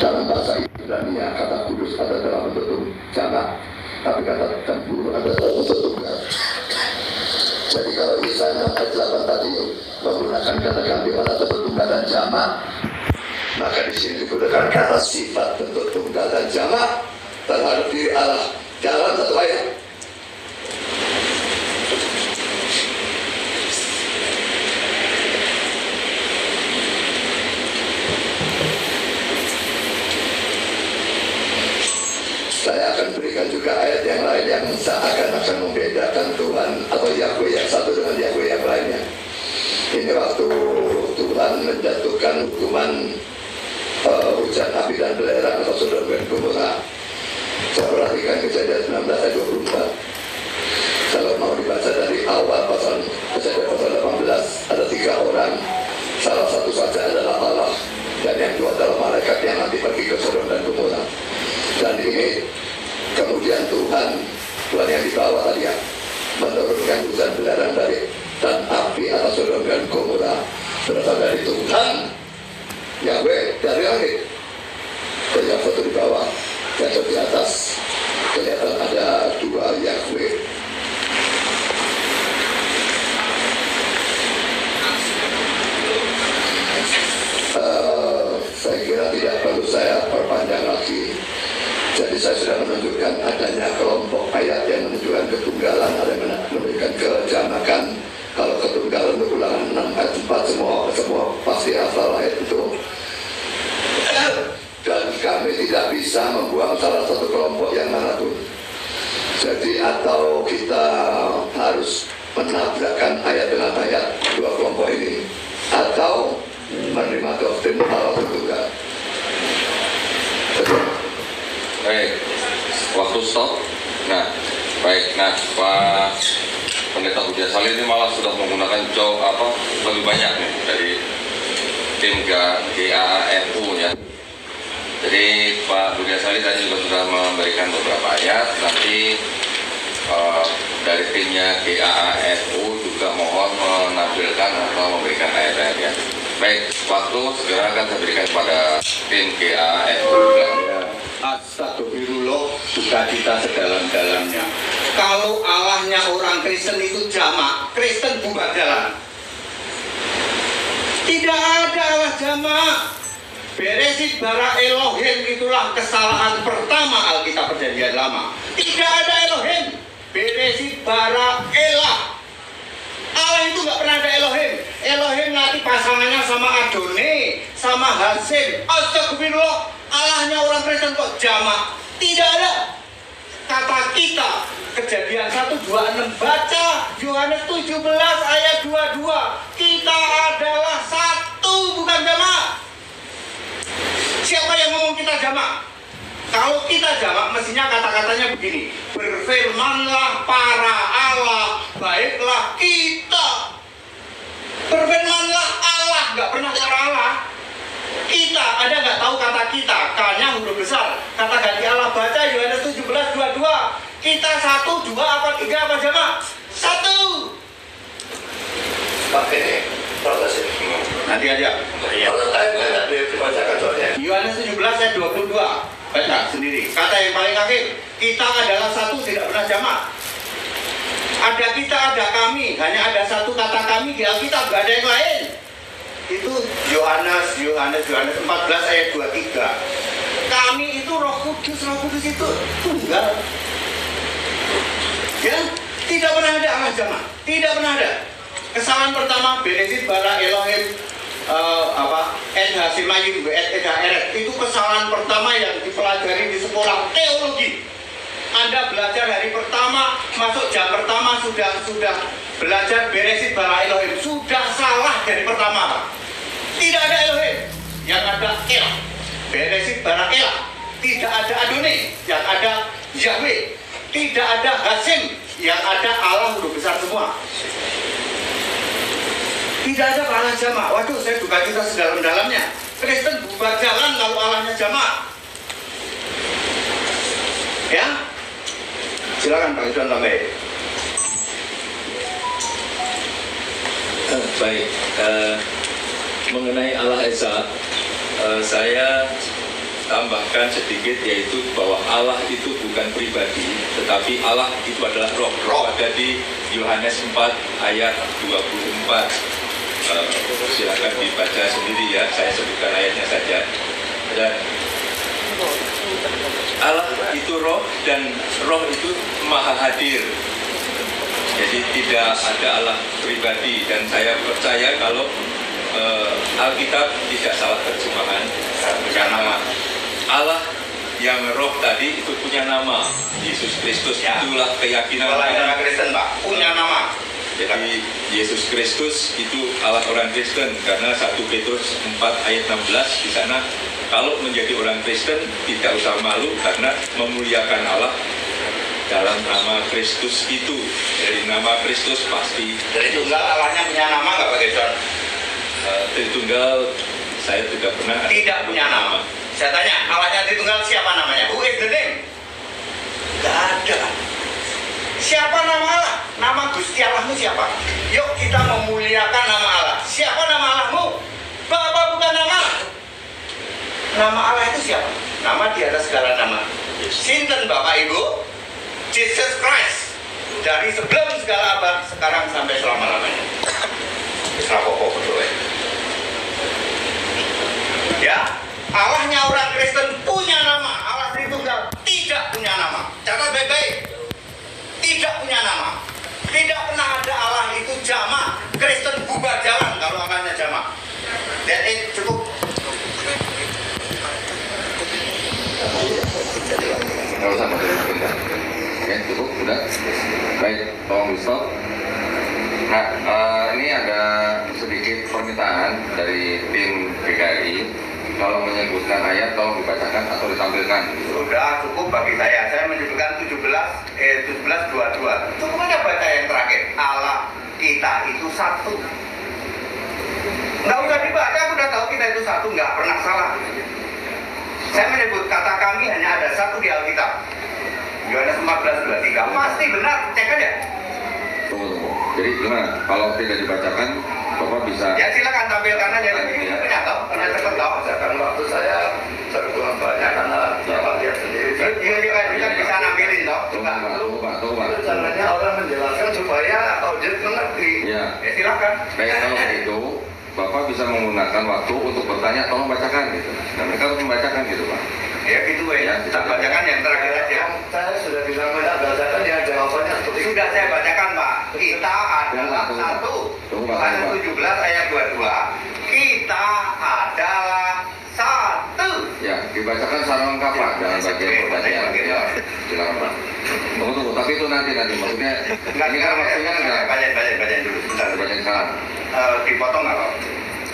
Dalam bahasa Ibrani kata kudus ada dalam bentuk jamak, tapi kata tempur ada dalam bentuk tunggal. Jadi kalau misalnya ayat 8 tadi menggunakan kata ganti pada bentuk tunggal dan jamak, maka di sini digunakan kata sifat bentuk tunggal dan jamak terhadap diri Allah dalam satu ayat. Saya akan berikan juga ayat yang lain yang seakan-akan membedakan Tuhan atau Yahweh yang satu dengan Yahweh yang lainnya. Ini waktu Tuhan menjatuhkan hukuman hujan api dan belerang atau Sodom dan Gomora. Saya perhatikan Kejadian 19 ayat 24. Kalau mau dibaca dari awal Kejadian pasal 18, ada 3 orang. Salah satu saja adalah Allah dan yang dua adalah malaikat yang nanti pergi ke Sodom dan Gomora. Dan ini kemudian Tuhan yang dibawa tadi ya, menurunkan hujan belerang dan api atas Sodom dan Gomora berasal dari Tuhan Yahweh dari langit. Dan yang satu di bawah, yang satu di atas, kelihatan ada 2 Yahweh. Saya kira tidak perlu saya perpanjang lagi. Jadi saya sudah menunjukkan adanya kelompok ayat yang menunjukkan ketunggalan, ada yang menunjukkan kejamakan. Kalau ketunggalan itu ulangan 6 ayat 4 semua pasti asal ayat itu. Dan kami tidak bisa membuang salah satu kelompok yang manapun. Jadi atau kita harus menabrakkan ayat dengan ayat 2 kelompok ini, atau menerima doktrin Allah Tunggal. Baik, waktu stop. Nah, baik. Nah, Pak Pendeta Budi Asali ini malah sudah menggunakan lebih banyak nih dari tim GAANU ya. Jadi Pak Budi Asali tadi juga sudah memberikan beberapa ayat. Nanti dari timnya GAANU juga mohon menampilkan atau memberikan ayat-ayat ya. Baik, waktu segera akan saya berikan kepada tim GAANU juga. Astagfirullah, sukacita sedalam-dalamnya. Kalau Allahnya orang Kristen itu jamak, Kristen bubar jalan. Tidak ada Allah jamak. Beresit bara Elohim itulah kesalahan pertama Alkitab Perjanjian Lama. Tidak ada Elohim. Beresit bara Elah. Allah itu nggak pernah ada Elohim. Elohim nanti pasangannya sama Adonai, sama Hasim. Astagfirullah. Allahnya orang Kristen kok jamak? Tidak ada. Kata kita, Kejadian 1:26, baca Yohanes 17 ayat 22. Kita adalah satu, bukan jamak. Siapa yang ngomong kita jamak? Kalau kita jamak, mestinya kata-katanya begini: berfirmanlah para Allah, baiklah kita. Berfirmanlah Allah, nggak pernah para Allah. Kita, ada nggak tahu kata kita? K-nya huruf besar. Kata ganti Allah, baca Yohanes 17:22. Kita 1, 2, apa 3, apa jamak? 1. Pakai proses ini. Nanti aja. Kalau saya nggak dibacakan soalnya. Yohanes 17 ayat 22. Baca sendiri. Kata yang paling akhir, kita adalah satu, tidak pernah jamak. Ada kita, ada kami. Hanya ada satu kata kami di Alkitab, nggak ada yang lain. Itu Yohanes 14 ayat 23. Kami itu Roh Kudus itu tunggal. Ya, tidak pernah ada Allah jamak, tidak pernah ada. Kesalahan pertama, Beresit bara Elohim Hasim itu kesalahan pertama yang dipelajari di sekolah teologi. Anda belajar hari pertama, masuk jam pertama sudah belajar Beresit bara Elohim, sudah salah dari pertama. Tidak ada Elohim, yang ada Elah. Beresit bara Elah, tidak ada Adonai, yang ada Yahweh. Tidak ada Hasim, yang ada Allah huruf besar semua. Tidak ada Allah jamak. Waduh, saya duka cita sedalam-dalamnya. Kristen bubar jalan kalau Allahnya jamak. Ya, silakan Pak Ridwan tambah. Baik, mengenai Allah Esa, saya tambahkan sedikit, yaitu bahwa Allah itu bukan pribadi, tetapi Allah itu adalah roh. Roh ada di Yohanes 4 ayat 24. Silakan dibaca sendiri ya, saya sebutkan ayatnya saja. Dan Allah itu roh, dan roh itu maha hadir. Jadi tidak ada Allah pribadi, dan saya percaya kalau Alkitab tidak salah terjemahan, karena Allah yang roh tadi itu punya nama, Yesus Kristus. Ya. Itulah keyakinan orang Kristen, Pak, punya nama. Jadi Yesus Kristus itu Allah orang Kristen, karena 1 Petrus 4 ayat 16 di sana, kalau menjadi orang Kristen tidak usah malu karena memuliakan Allah dalam nama Kristus itu. Dari nama Kristus pasti. Dari tunggal Allahnya punya nama nggak Pak Gedon? Tritunggal saya tidak pernah. Tidak punya nama. Saya tanya, Allahnya Tritunggal siapa namanya? Who is the name? Nggak ada. Siapa nama Allah? Nama Gusti Allahmu siapa? Yuk kita memuliakan nama Allah. Siapa nama Allahmu? Bapak bukan nama Allah. Nama Allah itu siapa? Nama di atas segala nama. Sinten Bapak Ibu? Jesus Christ. Dari sebelum segala abad, sekarang sampai selama-lamanya. Israpopo berdoa. Ya, Allahnya orang Kristen punya nama. Allah Tritunggal tidak punya nama. Catat baik-baik. Tidak punya nama. Tidak pernah ada Allah itu jamak. Kristen bubar jalan kalau Allahnya jamak. That it cukup. Nggak usah pindah. Oke, cukup, sudah. Baik, tolong di stop. Nah, ini ada sedikit permintaan dari tim GKI. Kalau menyebutkan ayat, tolong dibacakan atau ditampilkan. Sudah cukup bagi saya. Saya menyebutkan 17:22. Cukup aja baca yang terakhir. Allah kita itu satu. Nggak usah dibaca, aku udah tahu kita itu satu, nggak pernah salah. Saya menyebut kata kami hanya ada satu di Alkitab. Yohanes 14:23. Pasti benar, cek aja. Tunggu. Jadi gimana? Kalau tidak dibacakan, Bapak bisa. Ya silakan tampilkan aja. Ini punya tahu, pernah cepet tahu. Kan waktu saya terbuang banyak karena Bapak lihat sendiri. Iya, bisa nampilin toh. Tunggu Pak. Itu caranya orang menjelaskan supaya audiens mengerti. Ya. Ya silakan. Baik, kalau begitu, Bapak bisa menggunakan waktu untuk bertanya, tolong bacakan gitu. Dan mereka harus membacakan gitu, Pak. Ya gitu ya. Kita bacakan yang terakhir aja. Saya sudah bilang banyak bacakan ya jawabannya seperti itu. Sudah saya bacakan Pak. Kita adalah satu. Yohanes 17 ayat 22. Kita adalah satu. Ya, dibacakan secara lengkap Pak, dalam bagian pertanyaan. Ya, silakan Pak. Tunggu, tapi itu nanti maksudnya. Ini kan waktunya sudah. Bacain dulu. Bentar. Bacain sekarang. Dipotong nggak Pak?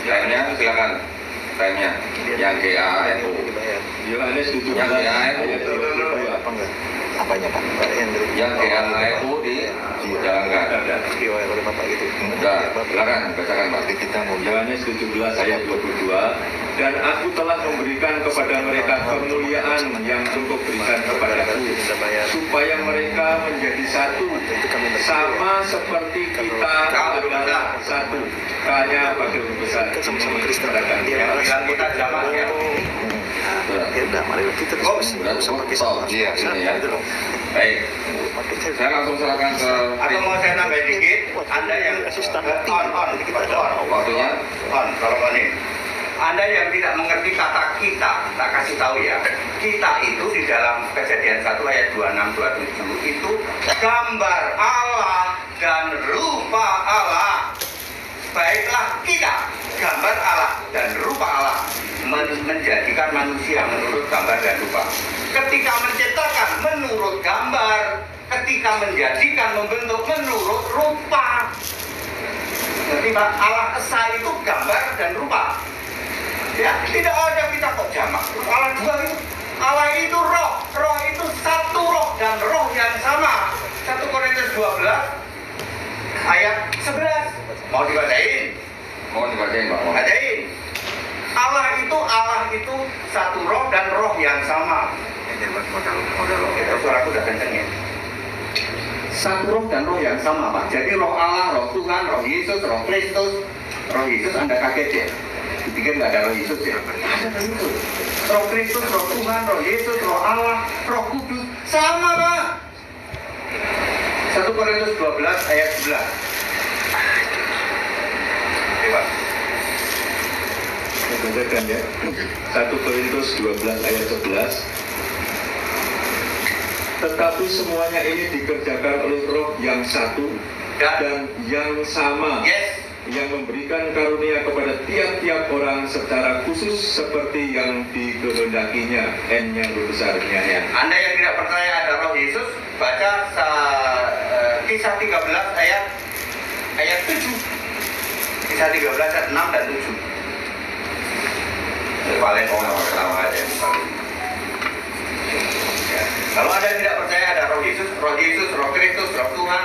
Time-nya silakan. Time-nya. Yang GAFU. Yohanes 17 Yang GAFU. apa enggak? Apanya Pak? Yang GAFU dijalankan. Oleh Bapak gitu. Sudah, silakan bacakan Pak. Kita mau Yohanes 17 ayat 22. Dan aku telah memberikan kepada mereka kemuliaan yang engkau berikan kepadaku, supaya mereka menjadi satu, sama seperti kita adalah satu. Tanya pada besar sama-sama Kristen. Dan kita jamak ya. Ya udah, mari kita diskusi sama kisah. Iya, ini ya. Baik. Saya langsung serahkan ke Atau mau saya nambah dikit, Anda yang on, waktunya. Kalau ini. Anda yang tidak mengerti kata kita, tak kasih tahu ya. Kita itu di dalam Kejadian 1 ayat 26-27 itu gambar Allah dan rupa Allah. Baiklah kita, gambar Allah dan rupa Allah, menjadikan manusia menurut gambar dan rupa. Ketika menciptakan menurut gambar, ketika menjadikan, membentuk menurut rupa. Jadi Allah Esa itu gambar dan rupa. Ya, tidak ada kita kok jamak. Allah dua itu, Allah itu roh, roh itu satu roh dan roh yang sama. 1 Korintus 12 ayat 11. Mau dibacain? Mohon dibacain Pak. Bacain. Allah itu satu roh dan roh yang sama. Suaraku udah kenceng ya. Satu roh dan roh yang sama Pak. Jadi roh Allah, roh Tuhan, roh Yesus, roh Kristus. Roh Yesus Anda kaget ya? Dipikir nggak ada roh Yesus ya? Ada roh Yesus. Roh Kristus, Roh Tuhan, Roh Yesus, Roh Allah, Roh Kudus, sama Pak. 1 Korintus 12 ayat 11. Pak. Saya bacakan ya. 1 Korintus 12 ayat 11. Tetapi semuanya ini dikerjakan oleh Roh yang satu dan yang sama, Yes. yang memberikan karunia kepada tiap-tiap orang secara khusus seperti yang dikehendakinya. N-nya besarnya ya. Anda yang tidak percaya ada Roh Yesus, baca Kisah 13 ayat 7. Kisah 13 ayat 6 dan 7. Paling sama aja yang paling. Ya. Kalau Anda tidak percaya ada Roh Yesus, Roh Kristus, Roh Tuhan,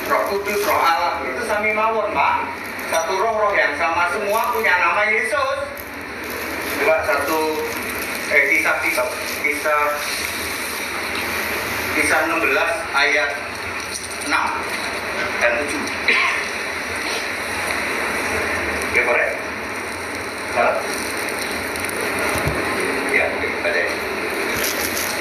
Roh Kudus, Roh Allah, itu sami mawon, Pak. Satu roh yang sama semua punya nama Yesus. Coba Kisah 16 ayat 6 dan 7. Oke, korek. Salah? Ya, oke, baca.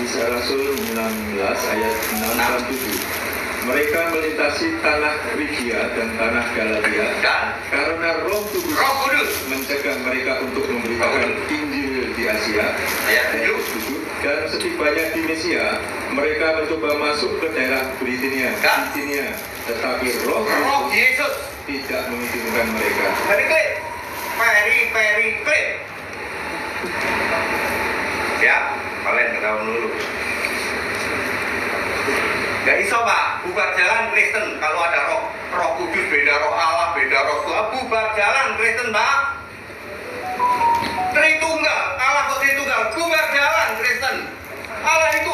Kisah Rasul 16 ayat 6 dan 7. Mereka melintasi tanah Frigia dan tanah Galatia Dan karena Roh Kudus mencegah mereka untuk memberitakan Injil di Asia. ayat 7. Dan setibanya di Mesia, mereka mencoba masuk ke daerah Bitinia, tetapi Roh Yesus tidak mengizinkan mereka. very clear. Ya, kalian ketahuan dulu. Gak iso Pak, bubar jalan Kristen kalau ada roh kudus, beda roh Allah, beda roh Tuhan, bubar jalan Kristen Pak. Tritunggal, Allah kok Tritunggal, bubar jalan Kristen. Allah itu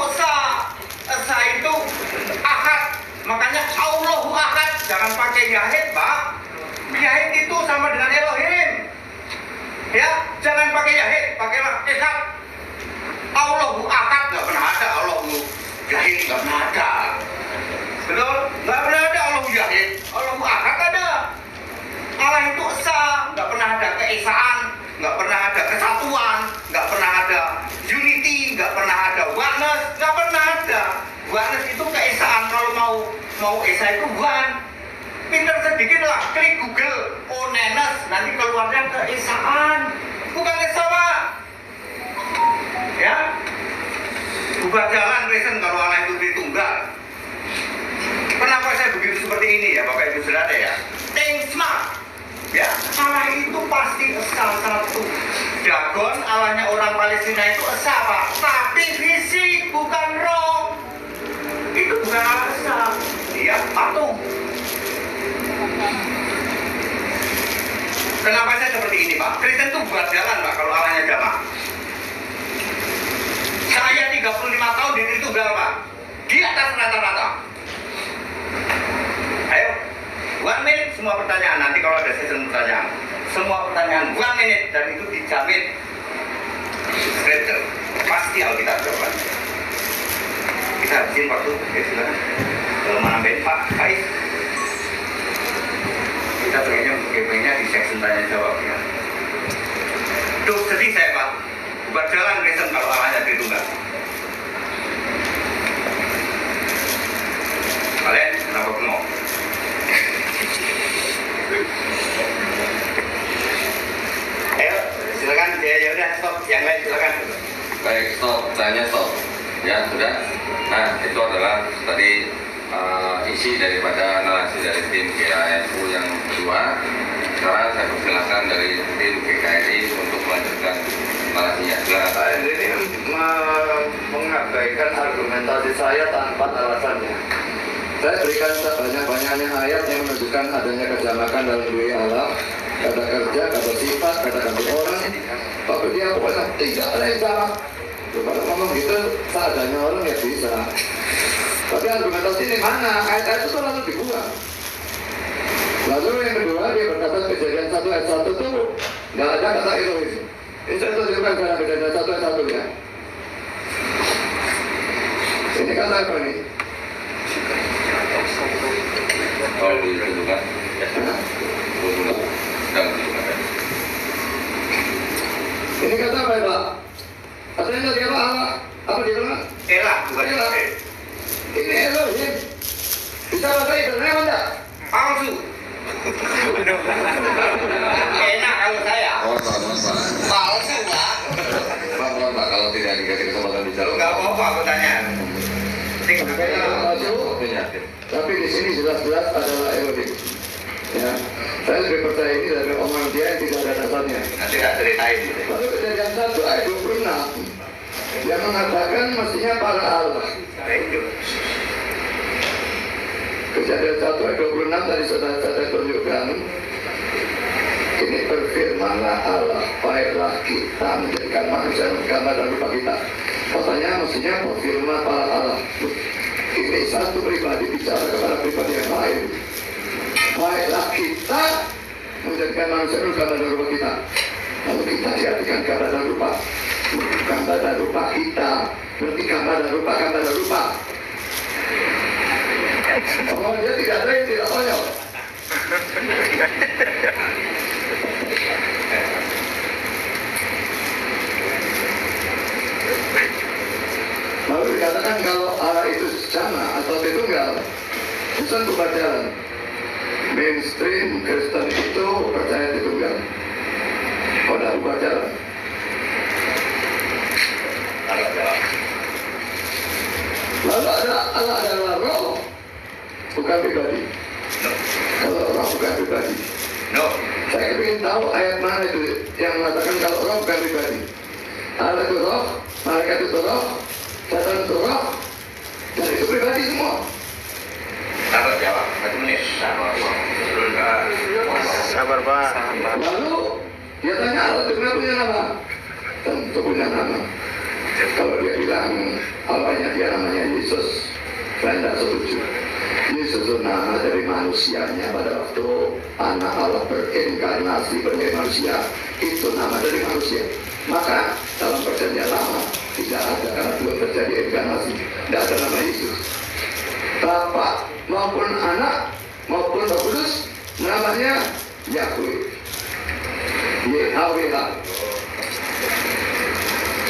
esa itu ahad, makanya Allahu ahad, jangan pakai Yahid Pak. Yahid itu sama dengan Elohim. Ya, jangan pakai Yahid, pakailah Echad. Allahu ahad, gak pernah ada Allahu Yahid, gak pernah ada. Betul? Gak pernah ada Allahu Yahid, Allahu ahad ada. Allah itu esa, gak pernah ada keesaan, gak pernah ada kesatuan, gak pernah ada unity, gak pernah ada oneness, gak pernah ada. Oneness itu keesaan, kalau mau esa itu one. Pinter sedikit lah, klik Google oneness, nanti keluarnya keesaan, bukan esa Pak. Ya, bubar jalan Kristen kalau Allah itu Tritunggal. Kenapa saya begitu seperti ini ya Bapak Ibu Saudara ya? Think smart. Ya, Allah itu pasti esa satu. Dagon Allahnya orang Palestina itu esa Pak, tapi fisik bukan roh. Itu bukan Allah esa. Dia patung. Kenapa saya seperti ini Pak? Kristen itu buat jalan Pak kalau Allahnya jamaah. Saya 35 tahun di Tritunggal Pak, di atas rata-rata. Ayo, 1 minute semua pertanyaan. Nanti kalau ada sesi pertanyaan, semua pertanyaan 1 minute, dan itu dijamin scripture, pasti Alkitab jawabannya. Kita habisin waktu, ya silakan. Kalau menambahin Pak Faiz, kita pengennya di section tanya jawab ya. Duh, sedih saya Pak, berjalan Kristen kalau Allahnya Tritunggal. Kalian kenapa bengong? Ayo, silakan. Ya udah, stop. Yang lain silakan. Baik, stop. Tanya stop. Ya, sudah. Nah, itu adalah tadi isi daripada narasi dari tim GAFU yang kedua. Sekarang saya persilakan dari tim GKRI untuk melanjutkan narasinya. Silakan. Ini mengabaikan argumentasi saya tanpa alasannya. Saya berikan banyak-banyaknya ayat yang menunjukkan adanya kejamakan dalam diri Allah, kata kerja, kata sifat, kata ganti orang. Tapi dia pokoknya tidak ada yang salah. Kalau ngomong gitu, seadanya orang ya bisa. Tapi argumentasi ini mana? Ayat-ayat itu langsung dibuang. Lalu yang kedua, dia berkata Kejadian 1 ayat 1 itu nggak ada kata Elohim. Ini saya tunjukkan dalam Kejadian 1 ayat 1 ya. Ini kata apa nih? Oh, ditunjukkan. Ini kata apa ya Pak? Apa aku tanya? Tapi di sini jelas-jelas adalah Elohim. Ya, saya lebih percaya ini dari omongan dia yang tidak ada dasarnya. Nanti tak ceritain. Lalu kejadian 1 ayat 26 yang mengatakan mestinya para Allah. Kejadian 1 ayat 26 tadi saudara tunjukkan. Ini berfirmanlah Allah, baiklah kita menjadikan manusia gambar dan rupa kita. Katanya mestinya berfirman para Allah. Ini satu pribadi bicara kepada pribadi yang lain. Baiklah kita menjadikan manusia gambar dan rupa kita. Lalu kita diartikan gambar dan rupa. Gambar dan rupa kita. Berarti gambar dan rupa. Oh, dia tidak ada yang tidak konyol. Lalu dikatakan kalau Allah itu sama atau tritunggal, bukan kepercayaan. Mainstream Kristen itu percaya tritunggal. Pada upacara. Lalu Allah adalah roh, bukan pribadi. Kalau roh bukan pribadi. Saya ingin tahu ayat mana itu yang mengatakan kalau roh bukan pribadi. Allah itu roh, malaikat itu roh, setan itu roh, dan itu pribadi semua. Sabar jawab, 1 menit. Sabar Pak. Lalu dia tanya Allah itu punya nama? Tentu punya nama. Kalau dia bilang Allahnya dia namanya Yesus, saya tidak setuju. Yesus itu nama dari manusianya pada waktu anak Allah berinkarnasi menjadi manusia. Itu nama dari manusia. Maka dalam perjanjian lama tidak ada karena belum terjadi inkarnasi. Tidak ada nama Yesus. Bapa maupun anak maupun Roh Kudus namanya Yahweh. YHWH.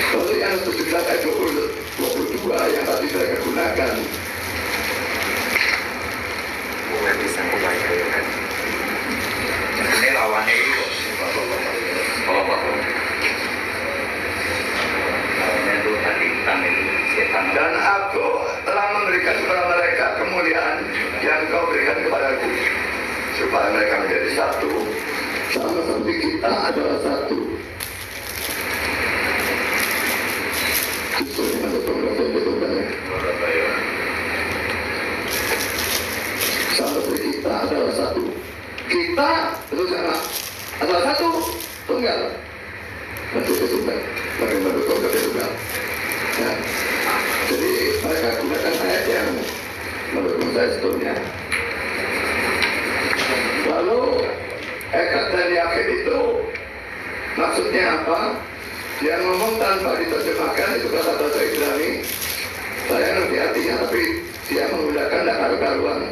Lalu yang 17 ayat 22 yang tadi saya gunakan. Bukan bisa membayangkan. Ini lawannya itu. Lawannya itu tadi hitam itu setan. Dan aku telah memberikan kepada mereka kemuliaan yang kau berikan kepadaku, supaya mereka menjadi satu, sama seperti kita adalah satu. Justru ini ada pengertian betulnya. Sama seperti kita adalah satu. Kita itu sama adalah satu, tunggal. Nanti itu tunggal. Bagaimana betul tunggal? Ya. Jadi mereka gunakan ayat yang menurut saya sebetulnya. Lalu Ekad dan Yakid itu maksudnya apa? Dia ngomong tanpa diterjemahkan, itu kata bahasa Ibrani. Saya ngerti artinya, tapi dia menggunakan dan karu-karuan.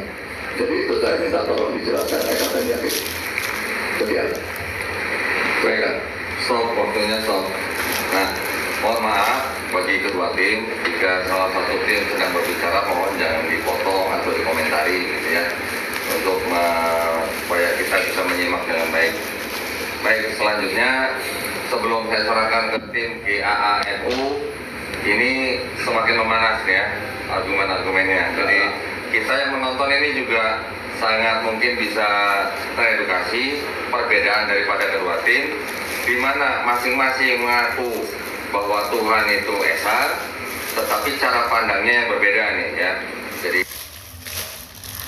Jadi itu saya minta tolong dijelaskan Ekad dan Yakid. Sekian. Baik, stop, waktunya stop. Nah, mohon maaf bagi kedua tim, jika salah satu tim sedang berbicara, mohon jangan dipotong atau dikomentari gitu ya, untuk supaya kita bisa menyimak dengan baik. Baik, selanjutnya sebelum saya serahkan ke tim GAANU, ini semakin memanas ya argumen-argumennya. Jadi kita yang menonton ini juga sangat mungkin bisa teredukasi perbedaan daripada kedua tim, di mana masing-masing mengaku bahwa Tuhan itu esa, tetapi cara pandangnya yang berbeda nih ya. Jadi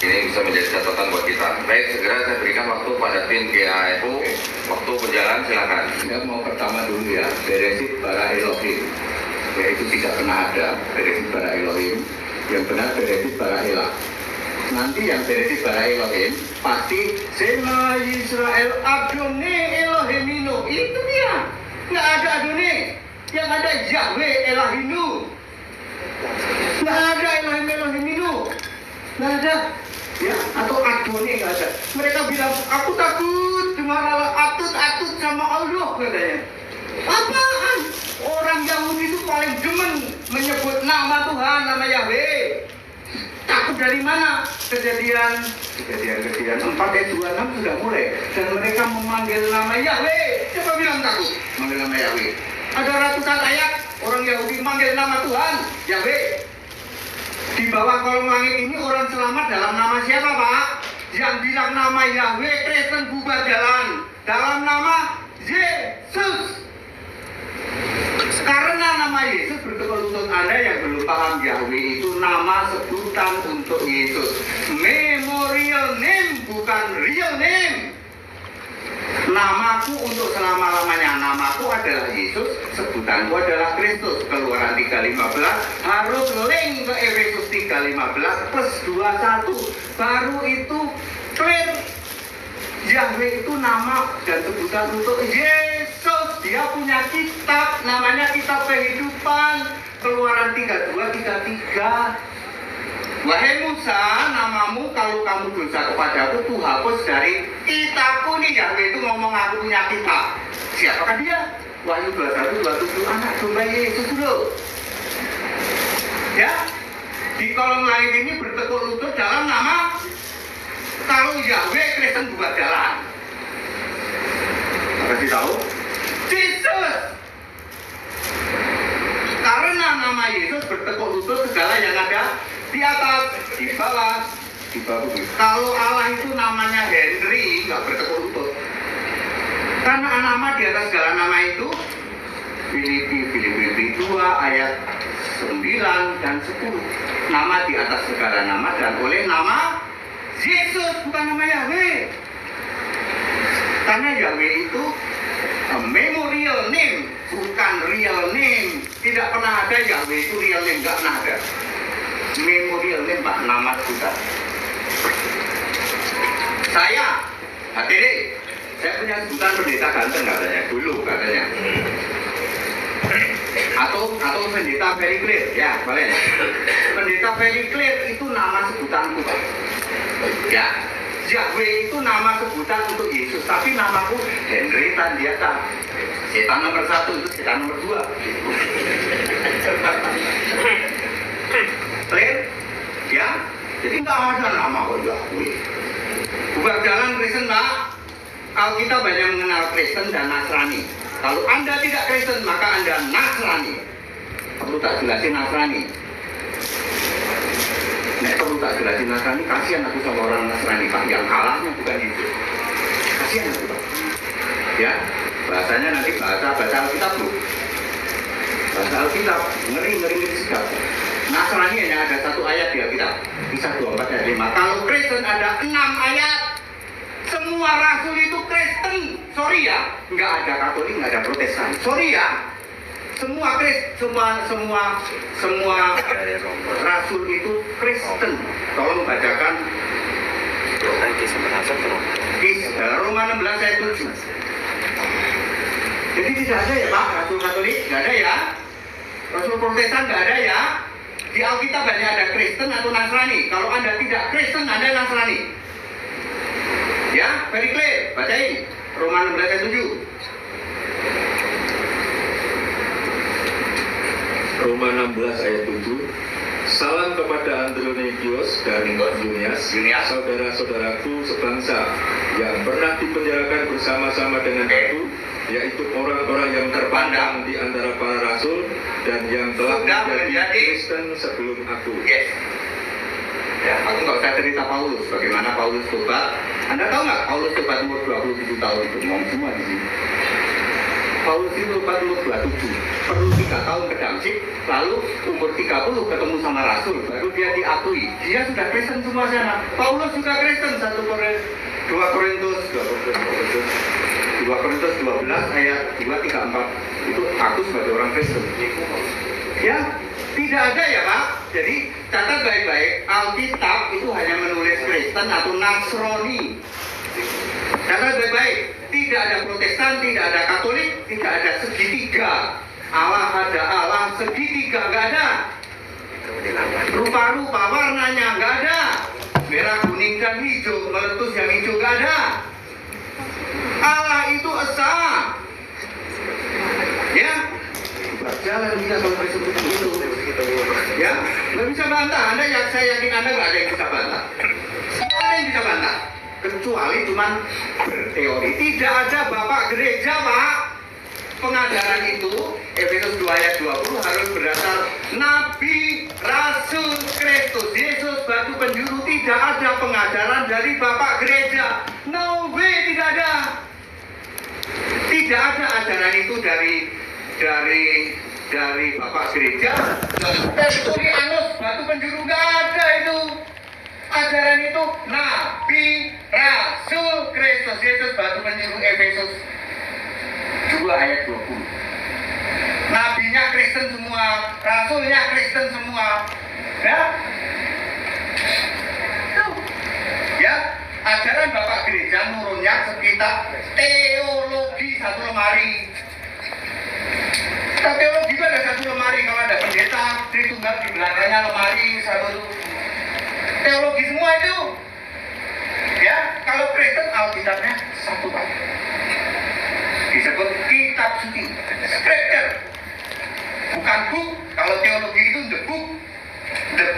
ini bisa menjadi catatan buat kita. Baik, segera saya berikan waktu pada tim GANU. Waktu berjalan, silakan. Saya mau pertama dulu ya, Bereshit bara Elohim. Ya itu tidak pernah ada Bereshit bara Elohim. Yang benar Bereshit bara Elah. Nanti yang Bereshit bara Elohim pasti Sema Yisrael Adone Elohimino. Itu dia. Nggak ada Adone. Yang ada Yahweh Elahinu. Nggak ada Elohimino. Nggak ada. Ya, atau Adone nggak ada. Mereka bilang, aku takut dengan Allah, atut sama Allah katanya. Apaan? Orang Yahudi itu paling demen menyebut nama Tuhan, nama Yahweh. Takut dari mana? Kejadian 4 ayat 26 sudah mulai. Dan mereka memanggil nama Yahweh. Siapa bilang takut? Memanggil nama Yahweh. Ada ratusan ayat Orang Yahudi manggil nama Tuhan, Yahweh. Di bawah kolong langit ini orang selamat dalam nama siapa, Pak? Yang bilang nama Yahweh, Kristen bubar jalan. Dalam nama Yesus. Karena nama Yesus bertekuk lutut. Anda yang belum paham, Yahweh itu nama sebutan untuk Yesus. Memorial name, bukan real name. Namaku untuk selama-lamanya. Namaku adalah Yesus, sebutanku adalah Kristus. Keluaran 3:15 harus link ke Efesus 3:15 plus 21. Baru itu clear. Yahweh itu nama dan sebutan untuk Yesus. Dia punya kitab, namanya Kitab Kehidupan. Keluaran 32:33. Wahai Musa, namamu kalau kamu dosa kepadaku, ku hapus dari kitabku. Nih Yahweh itu ngomong aku punya kitab. Siapakah dia? Wahyu 21:27, anak domba Yesus loh. Ya, di kolom langit ini bertekuk lutut dalam nama. Kalau Yahweh, Kristen bubar jalan. Kasih tahu, Yesus. Karena nama Yesus bertekuk lutut segala yang ada di atas, di bawah, di bawah. Kalau Allah itu namanya Henry, nggak bertekuk lutut. Karena nama di atas segala nama itu, Filipi 2 ayat 9 dan 10. Nama di atas segala nama dan oleh nama Yesus, bukan nama Yahweh. Karena Yahweh itu a memorial name, bukan real name. Tidak pernah ada Yahweh itu real name, nggak pernah ada. Memorial name, Pak, nama kita. Saya, hadirin, saya punya sebutan pendeta ganteng katanya, dulu katanya. Atau pendeta very clear, ya boleh. Pendeta very clear itu nama sebutanku, Pak. Ya, Yahweh itu nama sebutan untuk Yesus, tapi namaku Henry Tandiata. Setan nomor 1 itu setan nomor 2. Clear? Ya, jadi nggak ada nama kok Yahweh. Bubar jalan Kristen, Pak. Kalau kita banyak mengenal Kristen dan Nasrani. Kalau Anda tidak Kristen, maka Anda Nasrani. Perlu tak jelasin Nasrani? Nek perlu tak jelasin Nasrani, kasihan aku sama orang Nasrani, Pak. Yang kalahnya bukan itu. Kasihan aku, Pak. Ya, bahasanya nanti baca Alkitab, Bu. Bahasa Alkitab, ngeri sikap. Nasrani hanya ada 1 ayat di Alkitab. Kisah 24 ayat 5. Kalau Kristen ada 6 ayat. Semua rasul itu Kristen. Sorry ya, nggak ada Katolik, nggak ada Protestan. Sorry ya. Semua rasul itu Kristen. Tolong bacakan Roma 16 ayat 7. Jadi tidak ada ya, Pak, rasul Katolik, nggak ada ya. Rasul Protestan nggak ada ya. Di Alkitab hanya ada Kristen atau Nasrani. Kalau Anda tidak Kristen, Anda Nasrani. Ya, very clear. Bacain Roma 16 ayat 7. Roma 16 ayat 7. Salam kepada Andronikos dan Junias, saudara-saudaraku sebangsa yang pernah dipenjarakan bersama-sama dengan aku, yaitu orang-orang yang terpandang di antara para rasul dan yang telah menjadi Kristen sebelum aku. Yes. Ya, aku nggak usah cerita Paulus, bagaimana Paulus tobat. Anda tahu nggak Paulus tobat umur 27 tahun itu? Ngomong semua di sini. Paulus itu tobat umur 27, perlu 3 tahun ke Damsik, lalu umur 30 ketemu sama Rasul, baru dia diakui. Dia sudah Kristen semua sana. Paulus juga Kristen. 2 Korintus 12 ayat 2-3-4 itu aku sebagai orang Kristen. Ya, tidak ada ya, Pak. Jadi catat baik-baik, Alkitab itu hanya menulis Kristen atau Nasrani. Catat baik-baik, tidak ada Protestan, tidak ada Katolik, tidak ada segitiga. Allah ada Allah segitiga, nggak ada. Rupa-rupa warnanya nggak ada. Merah, kuning, dan hijau, meletus yang hijau nggak ada. Allah itu esa. Ya, berjalan bisa sampai seperti itu. Ya, nggak bisa bantah. Saya yakin Anda nggak ada yang bisa bantah. Nggak ada yang bisa bantah. Kecuali cuman berteori. Tidak ada Bapak Gereja, Pak. Pengajaran itu, Efesus 2 ayat 20, Nabi, Rasul, Kristus, Yesus, batu penjuru, tidak ada pengajaran dari Bapak Gereja. No way, tidak ada. Tidak ada ajaran itu dari Bapak Gereja. Tertulianus, batu penjuru, nggak ada itu. Ajaran itu Nabi, Rasul, Kristus, Yesus, batu penjuru, Efesus 2 ayat 20. Nabinya Kristen semua, Rasulnya Kristen semua, ya. Tuh. Ya, ajaran Bapak Gereja nurunnya sekitar teologi 1 lemari. Teologi itu ada 1 lemari, kalau ada pendeta, Tritunggal di belakangnya lemari 1. Teologi semua itu. Ya, kalau Kristen Alkitabnya 1 Pak. Disebut kitab suci, scripture. Bukan book. Kalau teologi itu the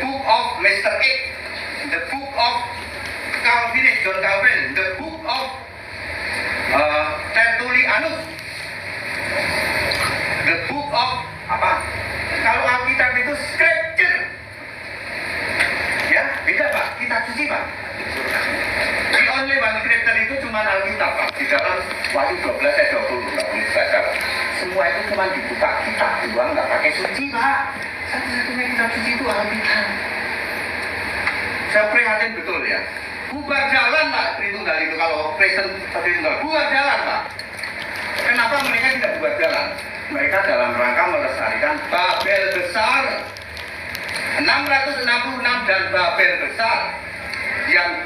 book of Mr. X, the book of Calvinist, John Calvin, the book of Tertullianus, the book of apa? Kalau Alkitab itu scripture. Ya, beda Pak, kitab suci Pak. The only one scripture itu cuma Alkitab Pak. Di dalam Wahyu 12 ayat 20 nggak boleh baca. Semua itu cuma dibuka kitab doang, nggak pakai suci Pak. Satu-satunya kitab suci itu Alkitab. Saya prihatin betul ya. Bubar jalan Pak Tritunggal itu, kalau Kristen Tritunggal bubar jalan Pak. Kenapa mereka tidak bubar jalan? Mereka dalam rangka melestarikan Babel besar 666 dan Babel besar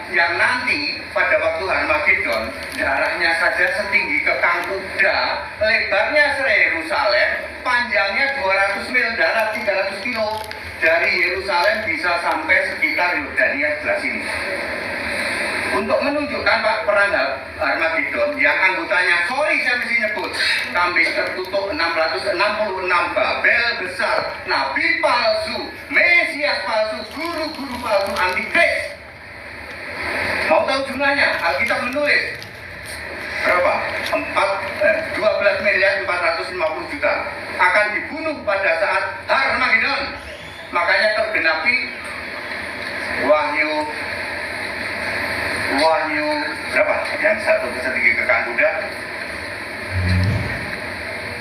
yang nanti pada waktu Harmagedon darahnya saja setinggi kekang kuda, lebarnya se-Yerusalem, panjangnya 200 mil, darat 300 kilo. Dari Yerusalem bisa sampai sekitar Yordania sebelah sini. Untuk menunjukkan Pak perang Harmagedon yang anggotanya, sorry saya mesti nyebut, kambing tertutup 666 Babel besar, nabi palsu, Mesias palsu, guru-guru palsu, antikris. Mau tahu jumlahnya? Alkitab menulis berapa? 12 miliar 450 juta akan dibunuh pada saat Harmagedon. Makanya tergenapi Wahyu berapa? Yang 1 setinggi kekang kuda.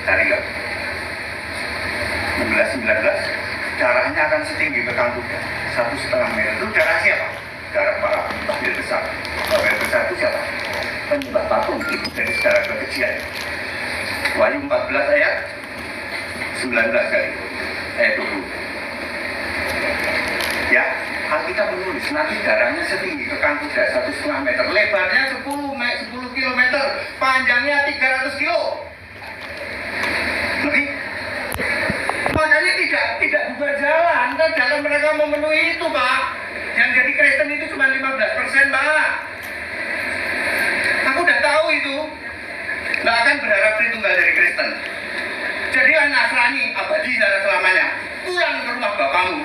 Cari nggak? 19 darahnya akan setinggi kekang kuda 1,5 meter. Itu darah siapa? Darah para Babel besar. Babel besar itu siapa? Penyembah patung, itu dari sejarah kekejian. Wahyu 14 ayat 19 kali ayat 20. Ya, Alkitab menulis nanti darahnya setinggi kekang kuda 1,5 meter, lebarnya 10 km, panjangnya 300 kilo. Lebih. Makanya tidak bubar jalan, kan dalam mereka memenuhi itu Pak. Yang jadi Kristen itu cuma 15% Pak. Aku udah tahu itu. Nggak akan berharap Tritunggal dari Kristen. Jadilah Nasrani abadi dan selamanya. Pulang ke rumah bapakmu.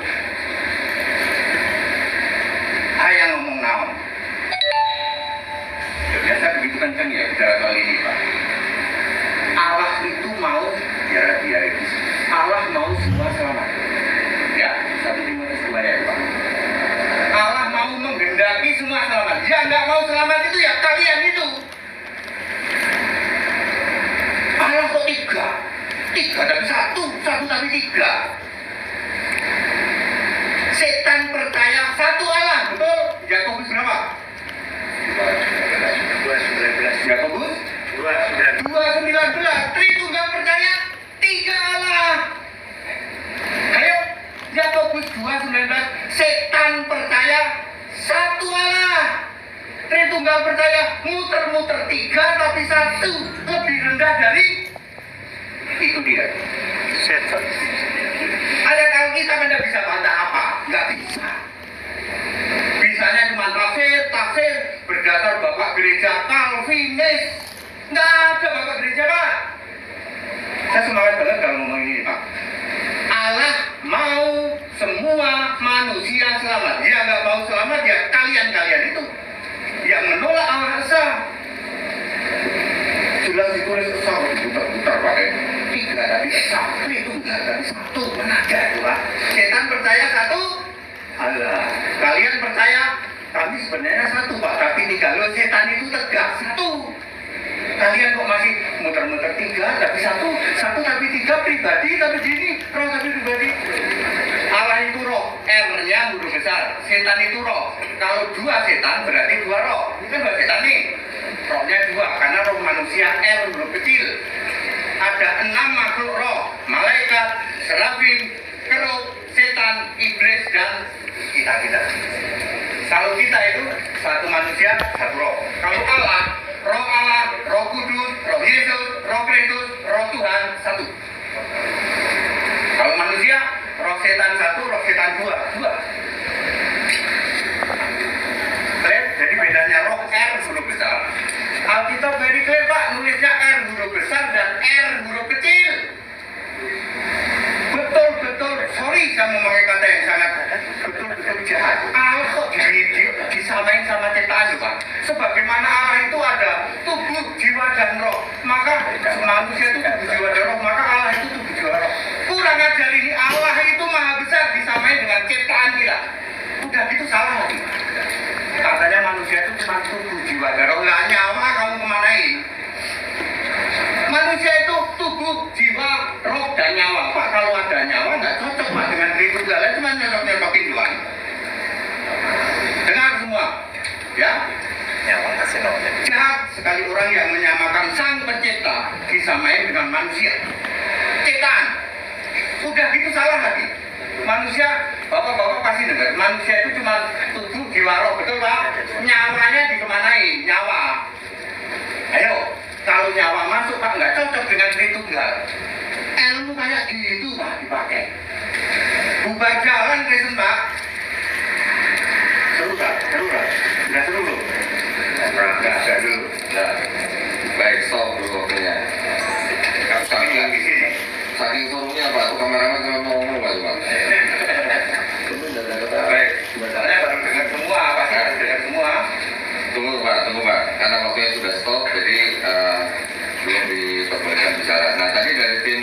Ayah ngomong naon. Ya, biasa begitu kan ya bicara soal ini Pak. Allah itu mau biar itu. Allah mau semua selamat. Ya, 1 Timotius 2 ayat 4. Allah mau menghendaki semua selamat. Yang nggak mau selamat itu ya kalian itu. Allah kok 3 tapi 1 tapi 3. Setan percaya 1 Allah, betul? Yakobus berapa? 2:19. Yakobus 2:19. Tritunggal percaya 3 Allah. Ayo, Yakobus 2:19. Setan percaya 1 Allah. Tritunggal percaya muter-muter 3 tapi 1 lebih rendah dari itu dia. Setan. Ayat Alkitab Anda bisa bantah apa? Nggak bisa. Bisanya cuma tafsir berdasar Bapak Gereja Calvinis. Nggak ada Bapak Gereja Pak. Saya semangat banget kalau ngomong ini Pak. Allah mau semua manusia selamat. Dia nggak mau selamat ya kalian itu yang menolak Allah Esa. Jelas ditulis Esa, diputar-putar pakai 3 tadi Esa, itu enggak tadi 1 mana ada itu Pak. Alah, kalian percaya kami sebenarnya satu Pak, tapi tiga. Loh, setan itu tegak satu. Kalian kok masih muter-muter tiga, tapi satu tapi tiga pribadi, tapi gini, roh tapi pribadi. Allah itu roh, R-nya huruf besar, setan itu roh. Kalau dua setan berarti dua roh. Ini kan dua setan nih. Rohnya dua, karena roh manusia R huruf kecil. Ada 6 makhluk roh, malaikat, serafim, kerub, setan, iblis, dan kita. Kalau kita itu satu manusia, satu roh. Kalau Allah, roh kudus, roh Yesus, roh Kristus, roh Tuhan, satu. Kalau manusia, roh setan satu, roh setan dua. Jadi bedanya roh R huruf besar. Alkitab very clear Pak, nulisnya R huruf besar dan R huruf kecil. Betul. Sorry saya memakai kata yang sangat betul jahat. Allah kok disamain sama ciptaan Pak. Sebagaimana Allah itu ada tubuh, jiwa dan roh, maka manusia itu tubuh, jiwa dan roh, maka Allah itu tubuh, jiwa, roh. Kurang ajar ini, Allah itu maha besar disamain dengan ciptaan kita. Udah gitu salah lagi. Katanya manusia itu cuma tubuh, jiwa, dan roh. Lah nyawa kamu kemanain? Manusia itu tubuh, jiwa, roh, dan nyawa. Pak, kalau ada nyawa nggak cocok Pak dengan Tritunggal, cuma nyolok-nyolokin doang. Dengar semua, ya. Jahat sekali orang yang menyamakan sang pencipta disamain dengan manusia. Ciptaan. Udah gitu salah lagi. Manusia, bapak-bapak pasti dengar, manusia itu cuma tubuh, jiwa, roh, betul Pak? Nyawanya dikemanain? Nyawa. Ayo, kalau nyawa masuk Pak nggak cocok dengan Tritunggal. Ilmu kayak gitu Pak dipakai. Bubar jalan Kristen Pak. Seru Pak, nggak seru loh. Nggak dulu. Nah, baik, stop dulu waktunya. Saking serunya Pak, kameramen cuma mau ngomong Pak cuma. Baik, Sebenarnya baru dengar semua, pasti dengar semua. tunggu Pak, karena waktunya sudah stop, jadi belum diperbolehkan bicara. Nah, tadi dari tim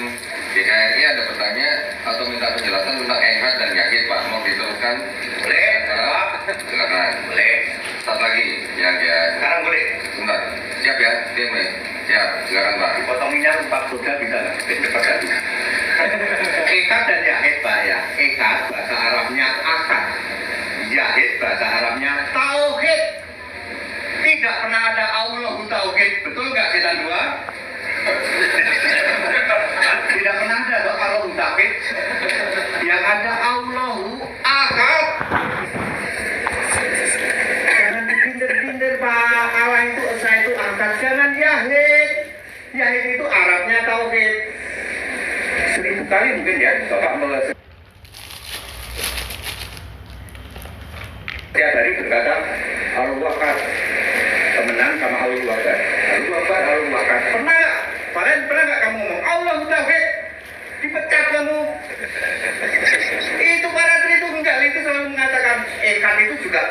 DKRI ada pertanyaan atau minta penjelasan tentang ehad dan yahid Pak, mau diteruskan? Boleh, Pak. Silakan. Boleh. Satu lagi, ya. Sekarang boleh. Sebentar, siap ya, tim ya? Siap, silakan Pak. Potong minyak 4 kuda bisa nggak? Cepat kan? Ekad dan yahid Pak ya. Ekad bahasa Arabnya akad. Yahid bahasa Arabnya tauhid. Tidak pernah ada Allahu tauhid. Betul nggak kita dua? Tidak pernah ada dong Allahu tauhid. Yang ada Allahu akad. Jangan dipinter-pinter Pak. Allah itu esa itu akad. Jangan yahid. Yahid itu Arabnya tauhid. 1000 kali mungkin ya Bapak setiap hari berkata Allahu akbar, temenan sama Allahu akbar, Allahu akbar, Allahu akbar. Pernah nggak? Pernah nggak kamu ngomong Allahu tauhid? Dipecat kamu. Itu para Tritunggal itu selalu mengatakan ekad itu juga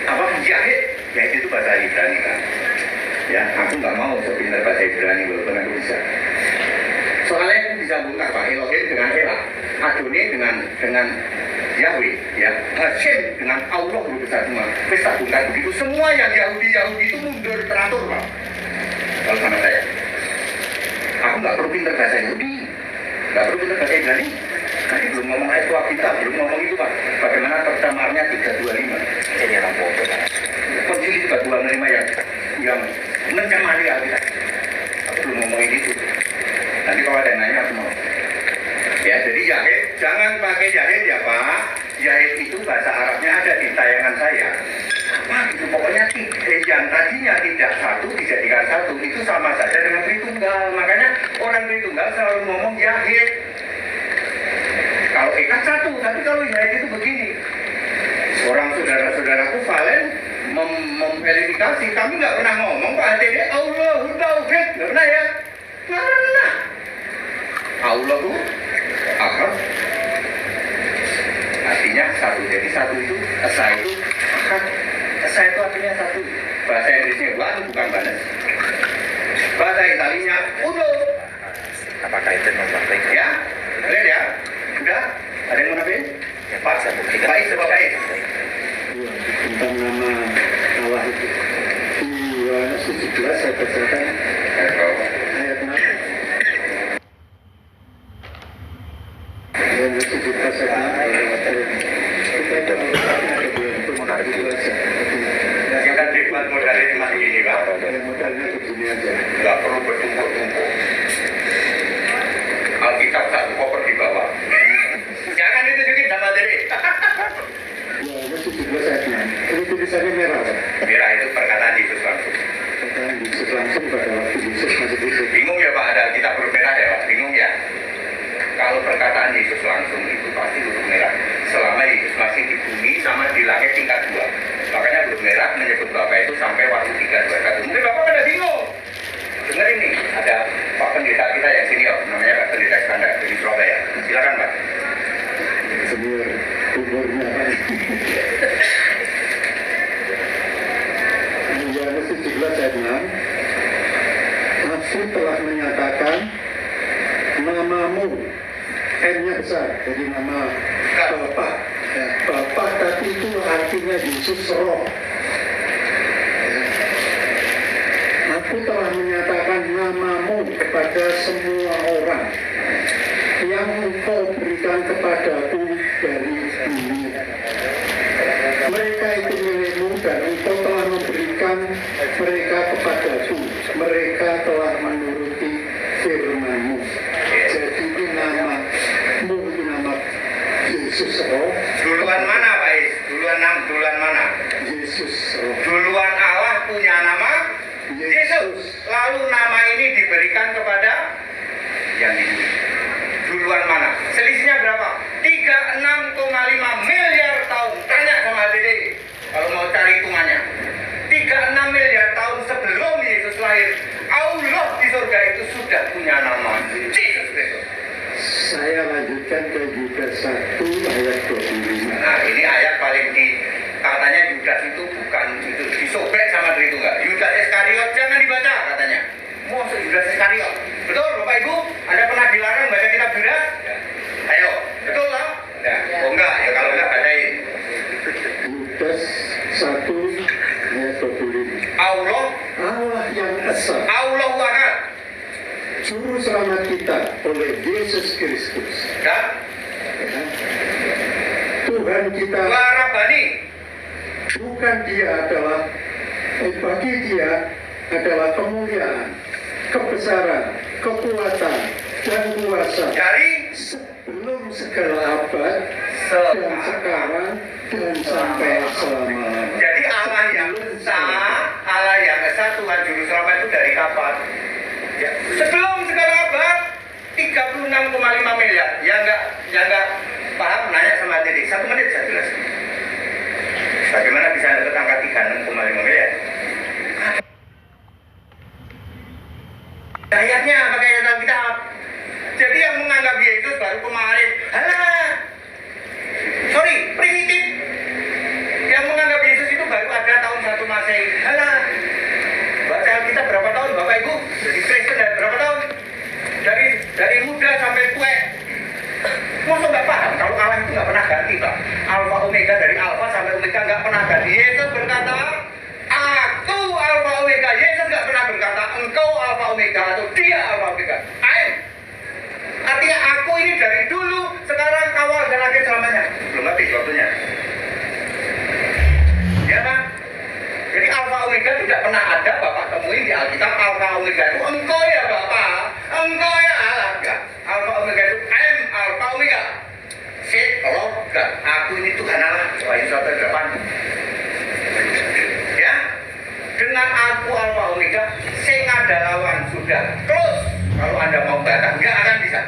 apa? Yahid itu bahasa Ibrani kan. Ya, aku nggak mau sepintar bahasa Ibrani walaupun aku bisa. Soalnya itu bisa bongkar Pak, Elohim dengan Elah, Adonai dengan Yahweh, ya, Hashem dengan Allah besar semua. Bisa bongkar begitu. Semua yang Yahudi itu mundur teratur Pak. Kalau sama saya, aku nggak perlu pintar bahasa Yahudi, nggak perlu pintar bahasa Ibrani. Nanti belum ngomong ayat kita, belum ngomong itu Pak. Bagaimana persamarnya 325? Jadi orang bodoh. Konsili 325 yang mencemari Alkitab. Aku belum ngomongin itu. Nanti kalau ada yang nanya aku mau. Ya, jadi yahid, jangan pakai yahid ya Pak. Yahid itu bahasa Arabnya ada di tayangan saya. Apa itu pokoknya yang tadinya tidak satu dijadikan satu itu sama saja dengan Tritunggal. Makanya orang Tritunggal selalu ngomong yahid. Kalau ekad satu, tapi kalau yahid itu begini. Orang saudara-saudaraku Valen memverifikasi, kami nggak pernah ngomong Pak HTD Allahu tauhid, nggak pernah ya? Nggak pernah. Allahu akbar. Artinya satu, jadi satu itu esa itu akad. Esa itu artinya satu. Bahasa Inggrisnya one, bukan banas. Bahasa Italinya uno. Apakah itu nomor ya? Boleh ya? Sudah? Ada yang mau nambahin? Ya Pak, saya buktikan Baik, coba baik. Tentang nama Allah itu di Yohanes 17 saya bacakan ayat 6. Yohanes 17 ayat 6. Kita dibuat modalnya cuma begini, Pak. Modalnya begini aja. Nggak perlu bertumpuk-tumpuk. Alkitab satu koper di bawah. Jangan ditunjukin sama diri. Yohanes 17 ayat 6. Ini tulisannya merah, Pak. Mira itu perkataan Yesus langsung. Perkataan Yesus langsung pada waktu Yesus masih hidup. Bingung ya Pak, ada Alkitab huruf merah ya Pak? Bingung ya? Kalau perkataan Yesus langsung itu pasti huruf merah. Selama Yesus masih di bumi sama di langit tingkat 2. Makanya huruf merah menyebut Bapak itu sampai waktu 321. Mungkin Bapak pada bingung. Dengar ini, ada Pak Pendeta kita yang senior, namanya Pak Pendeta Iskandar dari Surabaya. Silakan Pak. Senior umurnya Pak. Yohanes 17 ayat 6. Aku telah menyatakan namamu, M-nya besar, jadi nama Bapa. Ya, Bapa tapi itu artinya Yesus Roh. Ya. Aku telah menyatakan namamu kepada semua orang yang engkau berikan kepadaku dari bumi. Mereka itu milikmu dan engkau telah memberikan mereka kepadaku. Mereka telah menuruti firman-Mu. Jadi ini namamu, ini nama Yesus Roh. Duluan mana Pak Is? Duluan mana? Yesus Roh. Duluan Allah punya nama Yesus. Lalu nama ini diberikan kepada yang ini. Duluan mana? Selisihnya berapa? 36,5 miliar tahun. Tanya sama Dede kalau mau cari hitungannya. 36 miliar tahun sebelum Yesus lahir, Allah di surga itu sudah punya nama Yesus Kristus. Saya lanjutkan ke Yudas 1 ayat 25. Nah ini ayat paling katanya Yudas itu bukan itu disobek sama itu enggak. Yudas Iskariot jangan dibaca katanya. Maksud Yudas Iskariot. Betul Bapak Ibu? Anda pernah dilarang baca kitab Yudas? Ayo, betul lah? Ya. Oh enggak, ya kalau enggak bacain. Yudas 1 ayat 25. Allah yang esa, Allah Akbar. Juru selamat kita oleh Yesus Kristus. Dan Tuhan kita, Rabbani. bukan dia adalah, bagi dia adalah kemuliaan, kebesaran, kekuatan, dan kuasa Dari sebelum segala abad dan sekarang dan sampai selama-lamanya. Jadi Allah yang esa, Allah yang esa, Tuhan Juru Selamat itu dari kapan? Ya, sebelum segala abad 36,5 miliar. Yang enggak paham nanya sama Dede. 1 menit saya jelaskan. Bagaimana bisa dapat angka 36,5 miliar? Ayatnya pakai ayat Alkitab. Jadi yang menganggap Yesus baru kemarin, primitif. Yang menganggap Yesus itu baru ada tahun 1 Masehi. Baca Alkitab berapa tahun Bapak Ibu? Jadi Kristen dari berapa tahun? Dari muda sampai tua. Masa nggak paham kalau Allah itu nggak pernah ganti Pak. Alfa Omega, dari Alfa sampai Omega nggak pernah ganti. Yesus berkata, aku Alfa Omega. Yesus nggak pernah berkata engkau Alfa Omega atau dia Alfa Omega. Artinya aku ini dari dulu, sekarang, awal dan akhir selamanya. Belum habis waktunya. Ya Pak. Jadi Alfa Omega tidak pernah ada Bapak temuin di Alkitab. Alfa Omega itu engkau ya Bapak, engkau ya Allah. Enggak. Alfa Omega itu Alfa Omega. Sit, Allah, enggak. Aku ini Tuhan Allah. Wahyu 1:8. Ya. Dengan aku Alfa Omega, sing ada lawan sudah close. Kalau Anda mau baca, enggak akan bisa.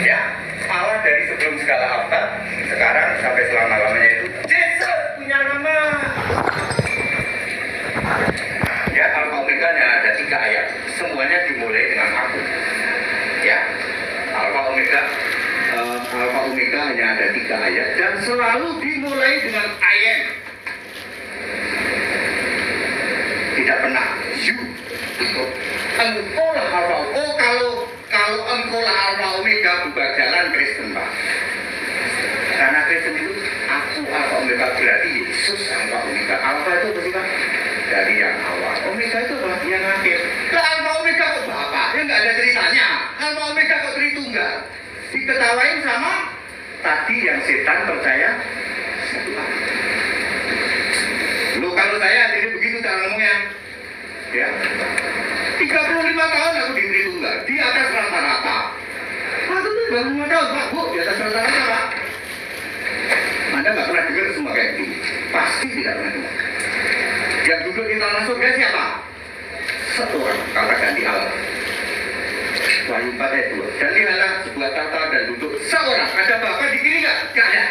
Ya. Allah dari sebelum segala abad, sekarang sampai selama-lamanya itu Yesus punya nama. Ya, Alfa Omega ada 3 ayat. Semuanya dimulai dengan aku. Ya, Alfa Omega hanya ada 3 ayat dan selalu dimulai dengan ayat. Tidak pernah you. Engkau lah Alfa. Oh, kalau engkau lah Alfa Omega, bukan jalan Kristen Pak. Karena Kristen itu omega berarti Yesus alfa omega. Alfa itu apa sih Pak? Dari yang awal. Omega itu apa? Yang akhir. Lah alfa omega kok Bapak? Ya nggak ada ceritanya. Alfa omega kok Tritunggal? Diketawain sama tadi yang setan percaya satu Allah. Lu kalau saya jadi begitu cara ngomongnya. Ya. 35 tahun aku di Tritunggal, di atas rata-rata. Aku tuh baru 5 tahun Pak, Bu, di atas rata-rata Pak. Anda nggak pernah dengar semua kayak gini? Pasti tidak pernah dengar. Yang duduk di tanah surga siapa? Satu orang, kata ganti Allah. Wahyu 4 ayat 2. Dan lihatlah sebuah tata dan duduk seorang. Ada Bapa di kiri nggak? Nggak ada.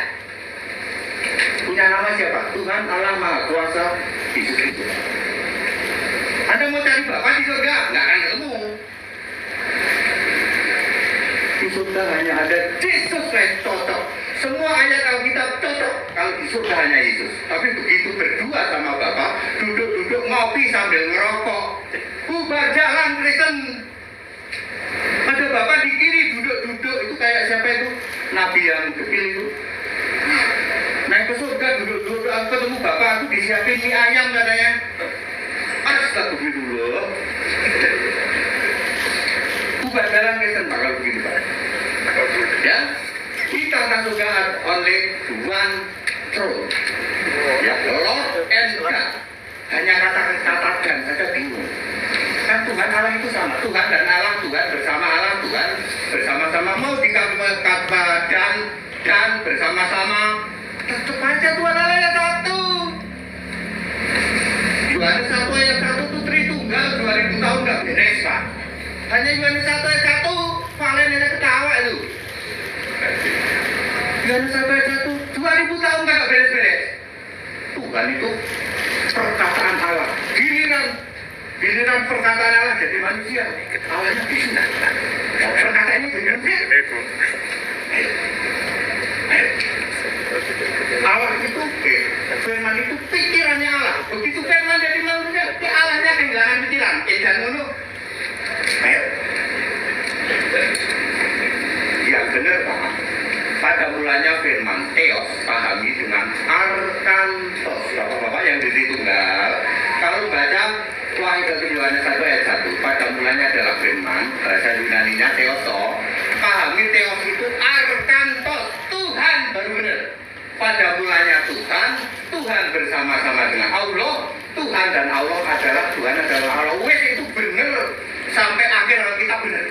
Punya nama siapa? Tuhan Allah Maha Kuasa Yesus Kristus. Anda mau cari Bapa di surga? Nggak akan ketemu. Di surga hanya ada Yesus yang cocok. Semua ayat Alkitab cocok. Kalau di surga hanya Yesus. Tapi begitu berdua sama Bapa, duduk-duduk ngopi sambil ngerokok. Bubar jalan Kristen. Ada Bapa di kiri duduk-duduk. Itu kayak siapa itu? Nabi yang kecil itu. Naik ke surga duduk-duduk. Aku ketemu Bapa, aku disiapin mie ayam katanya. Astagfirullah. Bubar jalan Kristen Pak kalau begini Pak. Ya, kita akan surga oleh one throne. Ya, Lord and God. Hanya kata-kata dan saja bingung. Kan Tuhan Allah itu sama. Tuhan dan Allah, Tuhan bersama Allah, Tuhan bersama-sama. Mau dikatakan dan bersama-sama. Tetap aja Tuhan Allah yang satu. Yohanes 1 ayat 1 itu Tritunggal 2000 tahun nggak beres Pak. Hanya Yohanes 1 ayat 1 Valen ada ketawa itu. Yohanes 1 ayat 1 2000 tahun nggak beres-beres. Tuhan itu perkataan Allah. Giliran perkataan Allah jadi manusia. Allahnya disunat. Perkataannya jadi manusia. Allah itu firman itu pikirannya Allah. Begitu firman jadi manusia, Allahnya kehilangan pikiran. Dan dulu, yang benar Pak. Pada mulanya firman Theos pahami dengan arkantos. Bapak-bapak yang di Tritunggal, kalau baca Wahyu 1 Yohanes 1 ayat 1, pada mulanya adalah firman, bahasa Yunaninya Theoso. Pahami Theos itu arkantos, Tuhan baru benar. Pada mulanya Tuhan bersama-sama dengan Allah. Tuhan dan Allah adalah Tuhan adalah Allah. Wes itu benar sampai akhir kita benar.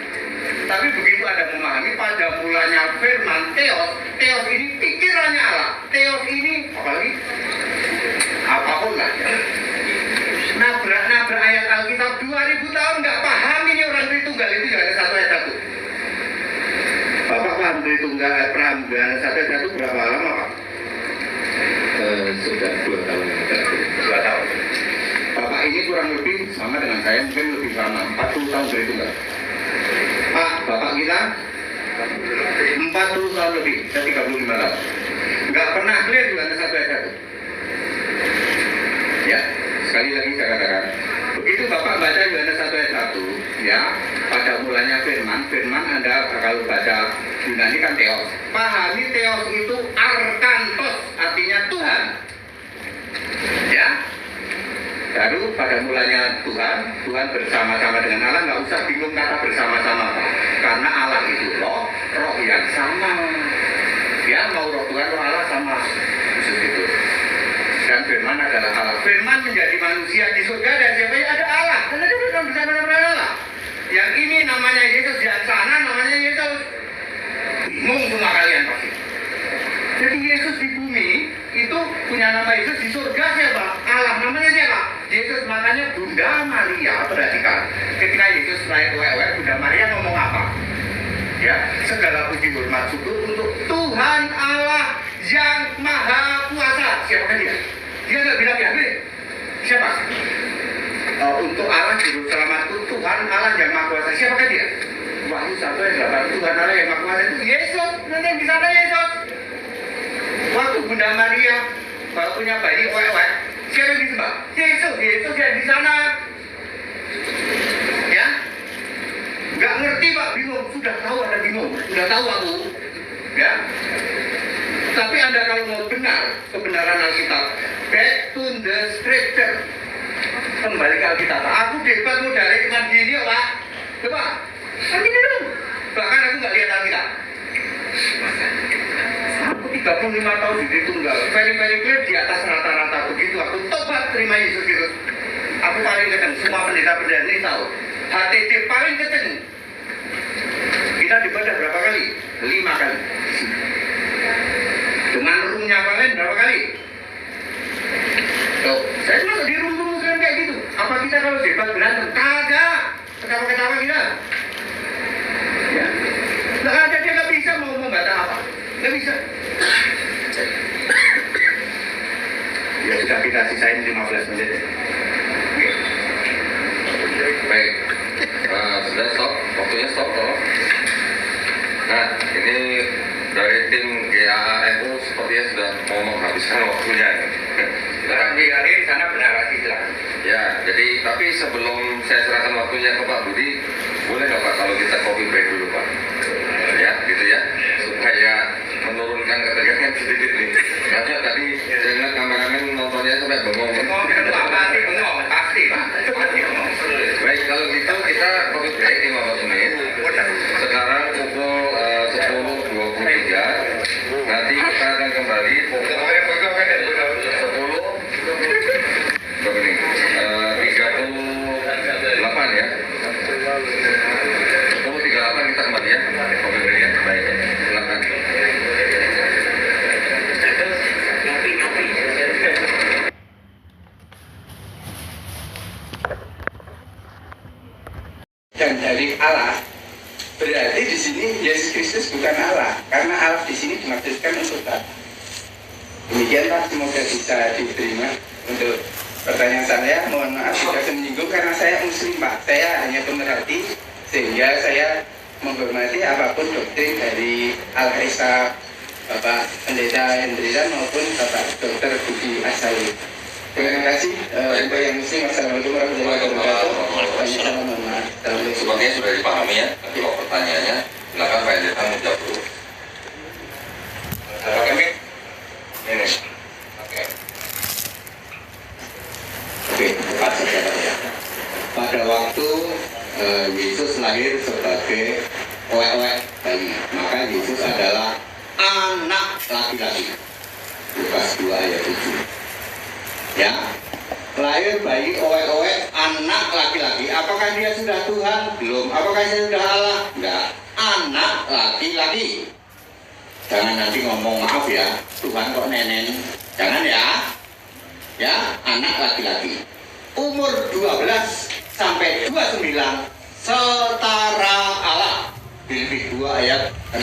Tapi begitu ada memahami pada mulanya firman Theos ini pikirannya Allah. Theos ini apalagi apapun lah. Nabrak ayat Alkitab 2000 tahun nggak paham ini orang Tritunggal itu ya ada 1 ayat 1. Bapak paham Tritunggal paham Yohanes 1 ayat 1 berapa lama Pak? Sudah 2 tahun. 2 tahun. Bapak ini kurang lebih sama dengan saya, mungkin lebih lama, 40 tahun Tritunggal. Pak, Bapak kita 40 tahun lebih, saya 35 tahun. Nggak pernah clear Yohanes 1 ayat 1. Ya, sekali lagi saya katakan, begitu Bapak baca Yohanes 1 ayat 1, ya, pada mulanya firman Anda kalau baca Yunani kan Theos. Pahami Theos itu arkantos, artinya Tuhan. Ya. Baru pada mulanya Tuhan bersama-sama dengan Allah, nggak usah bingung kata bersama-sama, karena Allah itu roh yang sama. Ya, mau roh Tuhan, roh Allah sama. Itu. Dan firman adalah Allah. Firman menjadi manusia di surga dan siapa ada Allah. Karena dia bersama-sama Allah. Yang ini namanya Yesus, yang sana namanya Yesus. Bingung semua kalian pasti. Jadi Yesus di bumi itu punya nama Yesus, di surga siapa? Allah. Namanya siapa? Yesus. Makanya Bunda Maria, perhatikan, ketika Yesus naik wewek, Bunda Maria ngomong apa? Ya, segala puji hormat syukur untuk Tuhan Allah yang Maha Kuasa. Siapa dia? Dia nggak bilang Yahweh. Siapa? Untuk Allah juru selamatku Tuhan Allah yang Maha Kuasa. Siapakah dia? Wahyu 1 ayat 8, Tuhan Allah yang Maha Kuasa itu Yesus. Nanti di sana Yesus. Waktu Bunda Maria baru punya bayi wewek, siapa yang disembah? Yesus yang di sana. Ya, nggak ngerti Pak, bingung. Sudah tahu ada bingung. Sudah tahu aku. Ya, Tapi Anda kalau mau benar kebenaran Alkitab, back to the scripture, kembali ke Alkitab. Aku debat modalnya cuma gini ya Pak. Coba, kan gini dong. Bahkan aku nggak lihat Alkitab. Aku 35 tahun di Tunggal, very clear di atas rata-rata begitu. Aku tobat terima Yesus Kristus. Aku paling kenceng, semua pendeta-pendeta ini tahu. HTT paling kenceng. Kita ibadah berapa kali? 5 kali. Dengan roomnya kalian berapa kali? Tuh, saya masuk di room muslim kayak gitu. Apa kita kalau debat berantem? Kagak. Ketawa-ketawa kita. Ya. Nggak ada, dia nggak bisa mau membantah apa. Nggak bisa. Ya sudah, kita sisain 15 menit. Baik, sudah stop, waktunya stop tolong. Nah, ini dari tim GAAFU sepertinya sudah mau menghabiskan waktunya. Sekarang di sana bernarasi silakan. Ya, jadi tapi sebelum saya serahkan waktunya ke Pak Budi, boleh nggak Pak kalau kita coffee break dulu Pak? Ya, gitu ya, supaya menurunkan ketegangan sedikit nih. Karena tadi saya lihat kameramen nontonnya sampai bengong. Pasti bengong, pasti Pak. Pasti bengong. Baik, kalau gitu kita coffee break 15 menit. Sekarang pukul 10.23. Nanti kita akan kembali pukul 10 berapa nih? 38 ya. 10.38 kita kembali ya. Coffee break ya. Baik, silakan. Dan dari Allah, berarti di sini Yesus Kristus bukan Allah, karena Allah di sini dimaksudkan untuk Bapa. Demikian Pak, semoga bisa diterima. Untuk pertanyaan saya, mohon maaf jika saya menyinggung karena saya Muslim Pak, saya hanya pemerhati sehingga saya menghormati apapun doktrin dari Al-Hisab, Bapak Pendeta Hendrian maupun Bapak Dr. Budi Asali. Terima kasih untuk yang Muslim. Assalamualaikum warahmatullahi wabarakatuh. Sepertinya sudah dipahami ya. Kalau pertanyaannya, silakan Pak Pendeta menjawab dulu. Oke. Ini. Oke, cepat saja Pak ya. Pada waktu Yesus lahir sebagai oek-oek bayi, maka Yesus adalah anak laki-laki. Lukas 2 ayat 7. Ya, lahir bayi oek-oek anak laki-laki. Apakah dia sudah Tuhan? Belum. Apakah dia sudah Allah? Enggak. Anak laki-laki. Jangan nanti ngomong maaf ya, Tuhan kok nenen. Jangan ya. Ya, anak laki-laki. Umur 12 sampai 29 setara Allah. Filipi 2 ayat 6.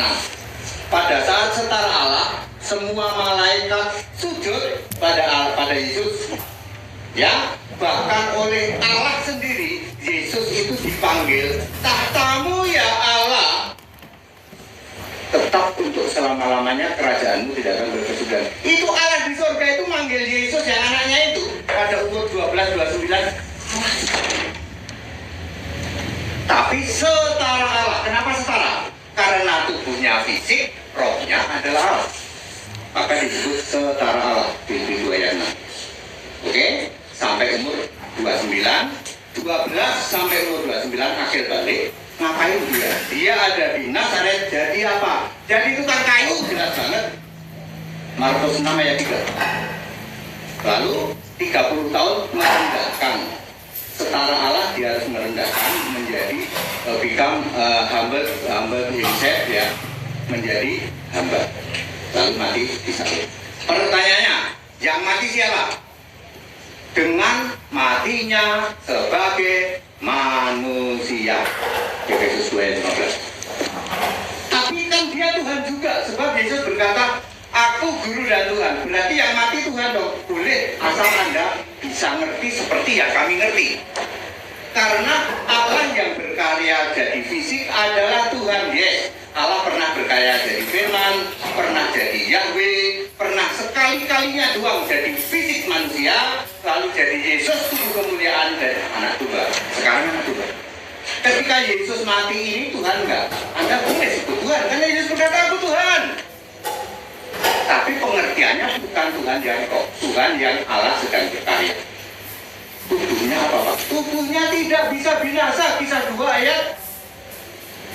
Pada saat setara Allah, semua malaikat sujud pada Yesus. Ya, bahkan oleh Allah sendiri Yesus itu dipanggil, tahtamu ya Allah tetap untuk selama-lamanya, kerajaanmu tidak akan berkesudahan. Itu Allah di surga itu manggil Yesus yang anaknya itu pada umur 12-29. Tapi setara Allah. Kenapa setara? Karena tubuhnya fisik, rohnya adalah Allah. Maka disebut setara Allah di 2 ayat 6. Oke, sampai umur 29, 12 sampai umur 29 akhir balik. Ngapain dia? Dia ada di Nazaret jadi apa? Jadi tukang kayu, jelas banget. Markus 6 ayat 3. Lalu 30 tahun merendahkan. Setara Allah dia harus merendahkan menjadi become humble himself ya, menjadi hamba. Lalu mati disalib. Pertanyaannya, yang mati siapa? Dengan matinya sebagai manusia. Efesus 2 ayat 15. Tapi kan dia Tuhan juga, sebab Yesus berkata, aku guru dan Tuhan. Berarti yang mati Tuhan dong. Boleh, asal Anda bisa ngerti seperti yang kami ngerti. Karena Allah yang berkarya jadi fisik adalah Tuhan. Yes, Allah pernah berkarya jadi firman, pernah jadi Yahweh, pernah sekali-kalinya doang jadi fisik manusia, lalu jadi Yesus tubuh kemuliaan dan anak Tuhan. Sekarang anak Tuhan. Ketika Yesus mati ini Tuhan enggak? Anda boleh sebut Tuhan, karena Yesus berkata aku Tuhan. Tapi Tuhan yang Allah sedang berkarya. Tubuhnya apa Pak? Tubuhnya tidak bisa binasa. Kisah 2 ayat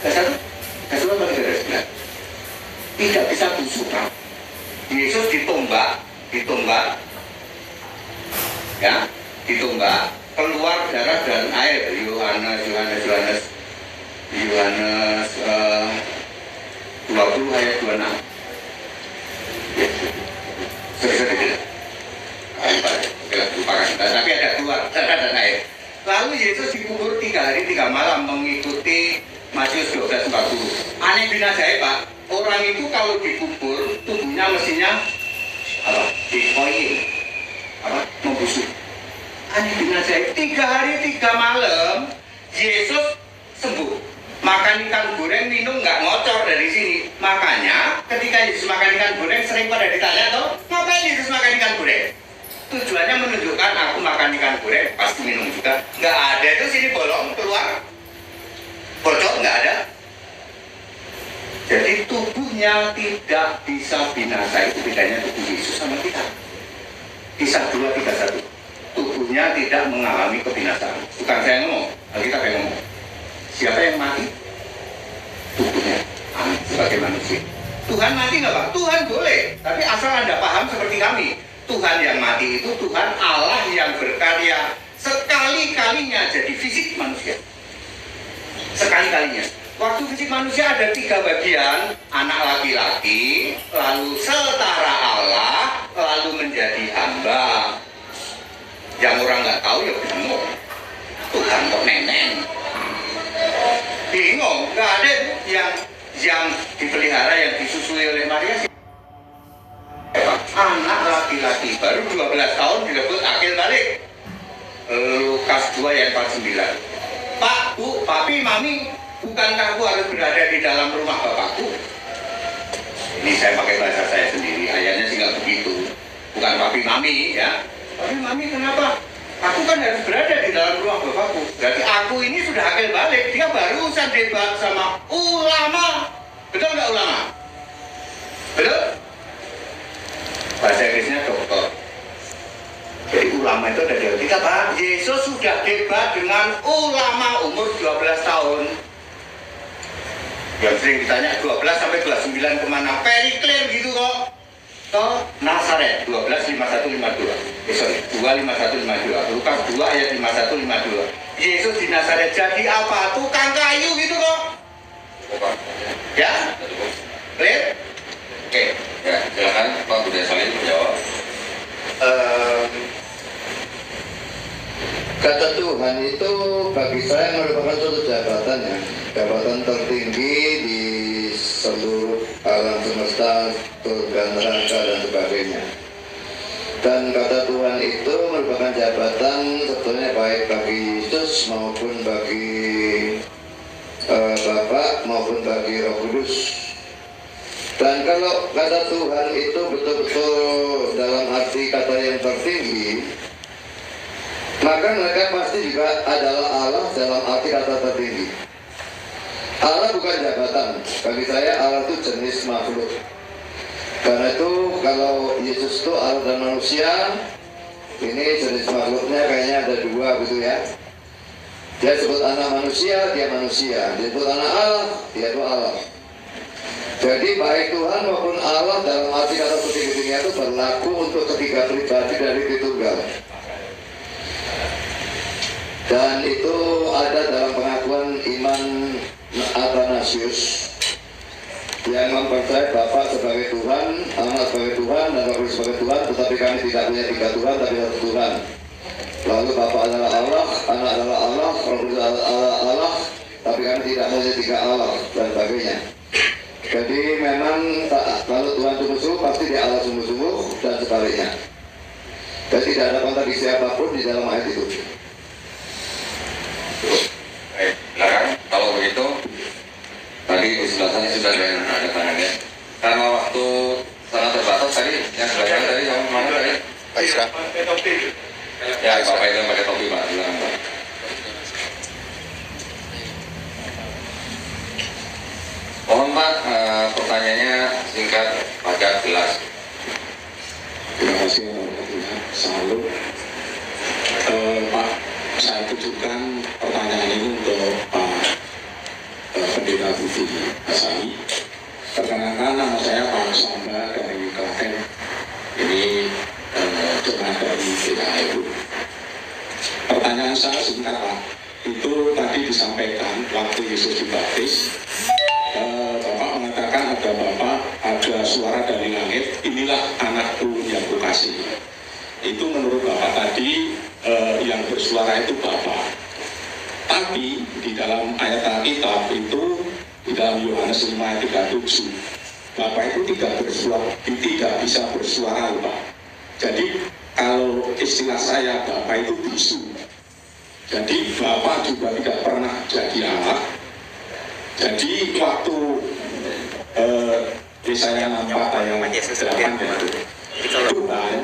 ke-1, ke-2 atau ke-9. Tidak bisa busuk Pak. Yesus ditumbak, ya, ditumbak, keluar darah dan air. Yohanes 20 ayat 26. Ya. Tapi ada keluar darah dan air. Lalu Yesus dikubur 3 hari 3 malam mengikuti Matius 12:40. Aneh bin ajaib Pak, orang itu kalau dikubur tubuhnya mestinya apa? Dikoin, membusuk. Aneh bin ajaib, 3 hari 3 malam Yesus sembuh. Makan ikan goreng, minum nggak ngocor dari sini. Makanya ketika Yesus makan ikan goreng sering pada ditanya toh, ngapain Yesus makan ikan goreng? Tujuannya menunjukkan aku makan ikan goreng pasti minum juga. Nggak ada itu sini bolong keluar, bocor nggak ada. Jadi tubuhnya tidak bisa binasa, itu bedanya tubuh Yesus sama kita. Kisah 2:31. Tubuhnya tidak mengalami kebinasaan. Bukan saya ngomong, Alkitab yang ngomong. Siapa yang mati? Tubuhnya sebagai manusia. Tuhan mati nggak Pak? Tuhan boleh, tapi asal Anda paham seperti kami. Tuhan yang mati itu Tuhan Allah yang berkarya sekali-kalinya jadi fisik manusia. Sekali-kalinya. Waktu fisik manusia ada 3 bagian, anak laki-laki, lalu setara Allah, lalu menjadi hamba. Yang orang nggak tahu ya bingung. Tuhan kok neneng? Bingung, nggak ada yang dipelihara, yang disusui oleh Maria. Anak laki-laki baru 12 tahun direbut akil balik. Lukas 2 ayat 49. Pak, Bu, Papi, Mami, bukankah aku harus berada di dalam rumah Bapakku? Ini saya pakai bahasa saya sendiri, ayatnya sih nggak begitu. Bukan Papi, Mami ya. Papi, Mami kenapa? Aku kan harus berada di dalam rumah Bapakku. Berarti aku ini sudah akil balik. Dia barusan debat sama ulama. Betul nggak ulama? Betul? Bahasa Inggrisnya dokter. Jadi ulama itu ada di Alkitab Pak. Yesus sudah debat dengan ulama umur 12 tahun. Yang sering ditanya 12 sampai 29 kemana? Periklir gitu kok. Ke Nazaret 12:51-52. Sorry, 2:51-52. Lukas 2 ayat 51-52. Yesus di Nazaret jadi apa? Tukang kayu gitu kok. Ya? Clear? Oke, ya silakan Pak Budi Salim menjawab. Kata Tuhan itu bagi saya merupakan suatu jabatan ya, jabatan tertinggi di seluruh alam semesta, surga, neraka dan sebagainya. Dan kata Tuhan itu merupakan jabatan sebetulnya baik bagi Yesus maupun bagi Bapa maupun bagi Roh Kudus. Dan kalau kata Tuhan itu betul-betul dalam arti kata yang tertinggi, maka mereka pasti juga adalah Allah dalam arti kata tertinggi. Allah bukan jabatan. Bagi saya Allah itu jenis makhluk. Karena itu kalau Yesus itu Allah dan manusia, ini jenis makhluknya kayaknya ada 2 gitu ya. Dia sebut anak manusia, dia manusia. Dia sebut anak Allah, dia itu Allah. Jadi baik Tuhan maupun Allah dalam arti kata tertinggi itu berlaku untuk ketiga pribadi dari Tritunggal. Dan itu ada dalam pengakuan iman Athanasius yang mempercayai Bapa sebagai Tuhan, Anak sebagai Tuhan, dan Roh Kudus sebagai Tuhan, tetapi kami tidak punya 3 Tuhan, tapi 1 Tuhan. Lalu Bapa adalah Allah, Anak adalah Allah, Roh Kudus adalah Allah, tapi kami tidak punya 3 Allah, dan sebagainya. Jadi memang kalau Tuhan sungguh-sungguh pasti dia Allah sungguh-sungguh dan sebaliknya. Dan tidak ada kontradiksi apapun di dalam ayat itu. Baik, silakan. Kalau begitu, tadi di sebelah sana sudah ada tangannya. Karena waktu sangat terbatas tadi, yang sebelah tadi sama mana tadi? Pak Isra. Ya, Bapak itu pakai topi Pak. Silakan Pak. Mohon Pak, pertanyaannya singkat, padat, jelas. Terima kasih Lalu Pak, saya tujukan pertanyaan ini untuk Pak Pendeta Budi Asani. Perkenalkan, nama saya Pak Samba dari Klaten. Ini jemaat dari GKI. Pertanyaan saya singkat, Pak. Itu tadi disampaikan waktu Yesus dibaptis, Bapak mengatakan ada suara dari langit, inilah anakku yang kukasihi. Itu menurut Bapak tadi yang bersuara itu Bapak. Tapi di dalam ayat Alkitab itu, di dalam Yohanes 5 ayat 37, Bapak itu tidak bisa bersuara, Pak. Jadi kalau istilah saya, Bapak itu bisu. Jadi Bapak juga tidak pernah jadi Allah. Jadi waktu Yesaya 4 ayat 8 Tuhan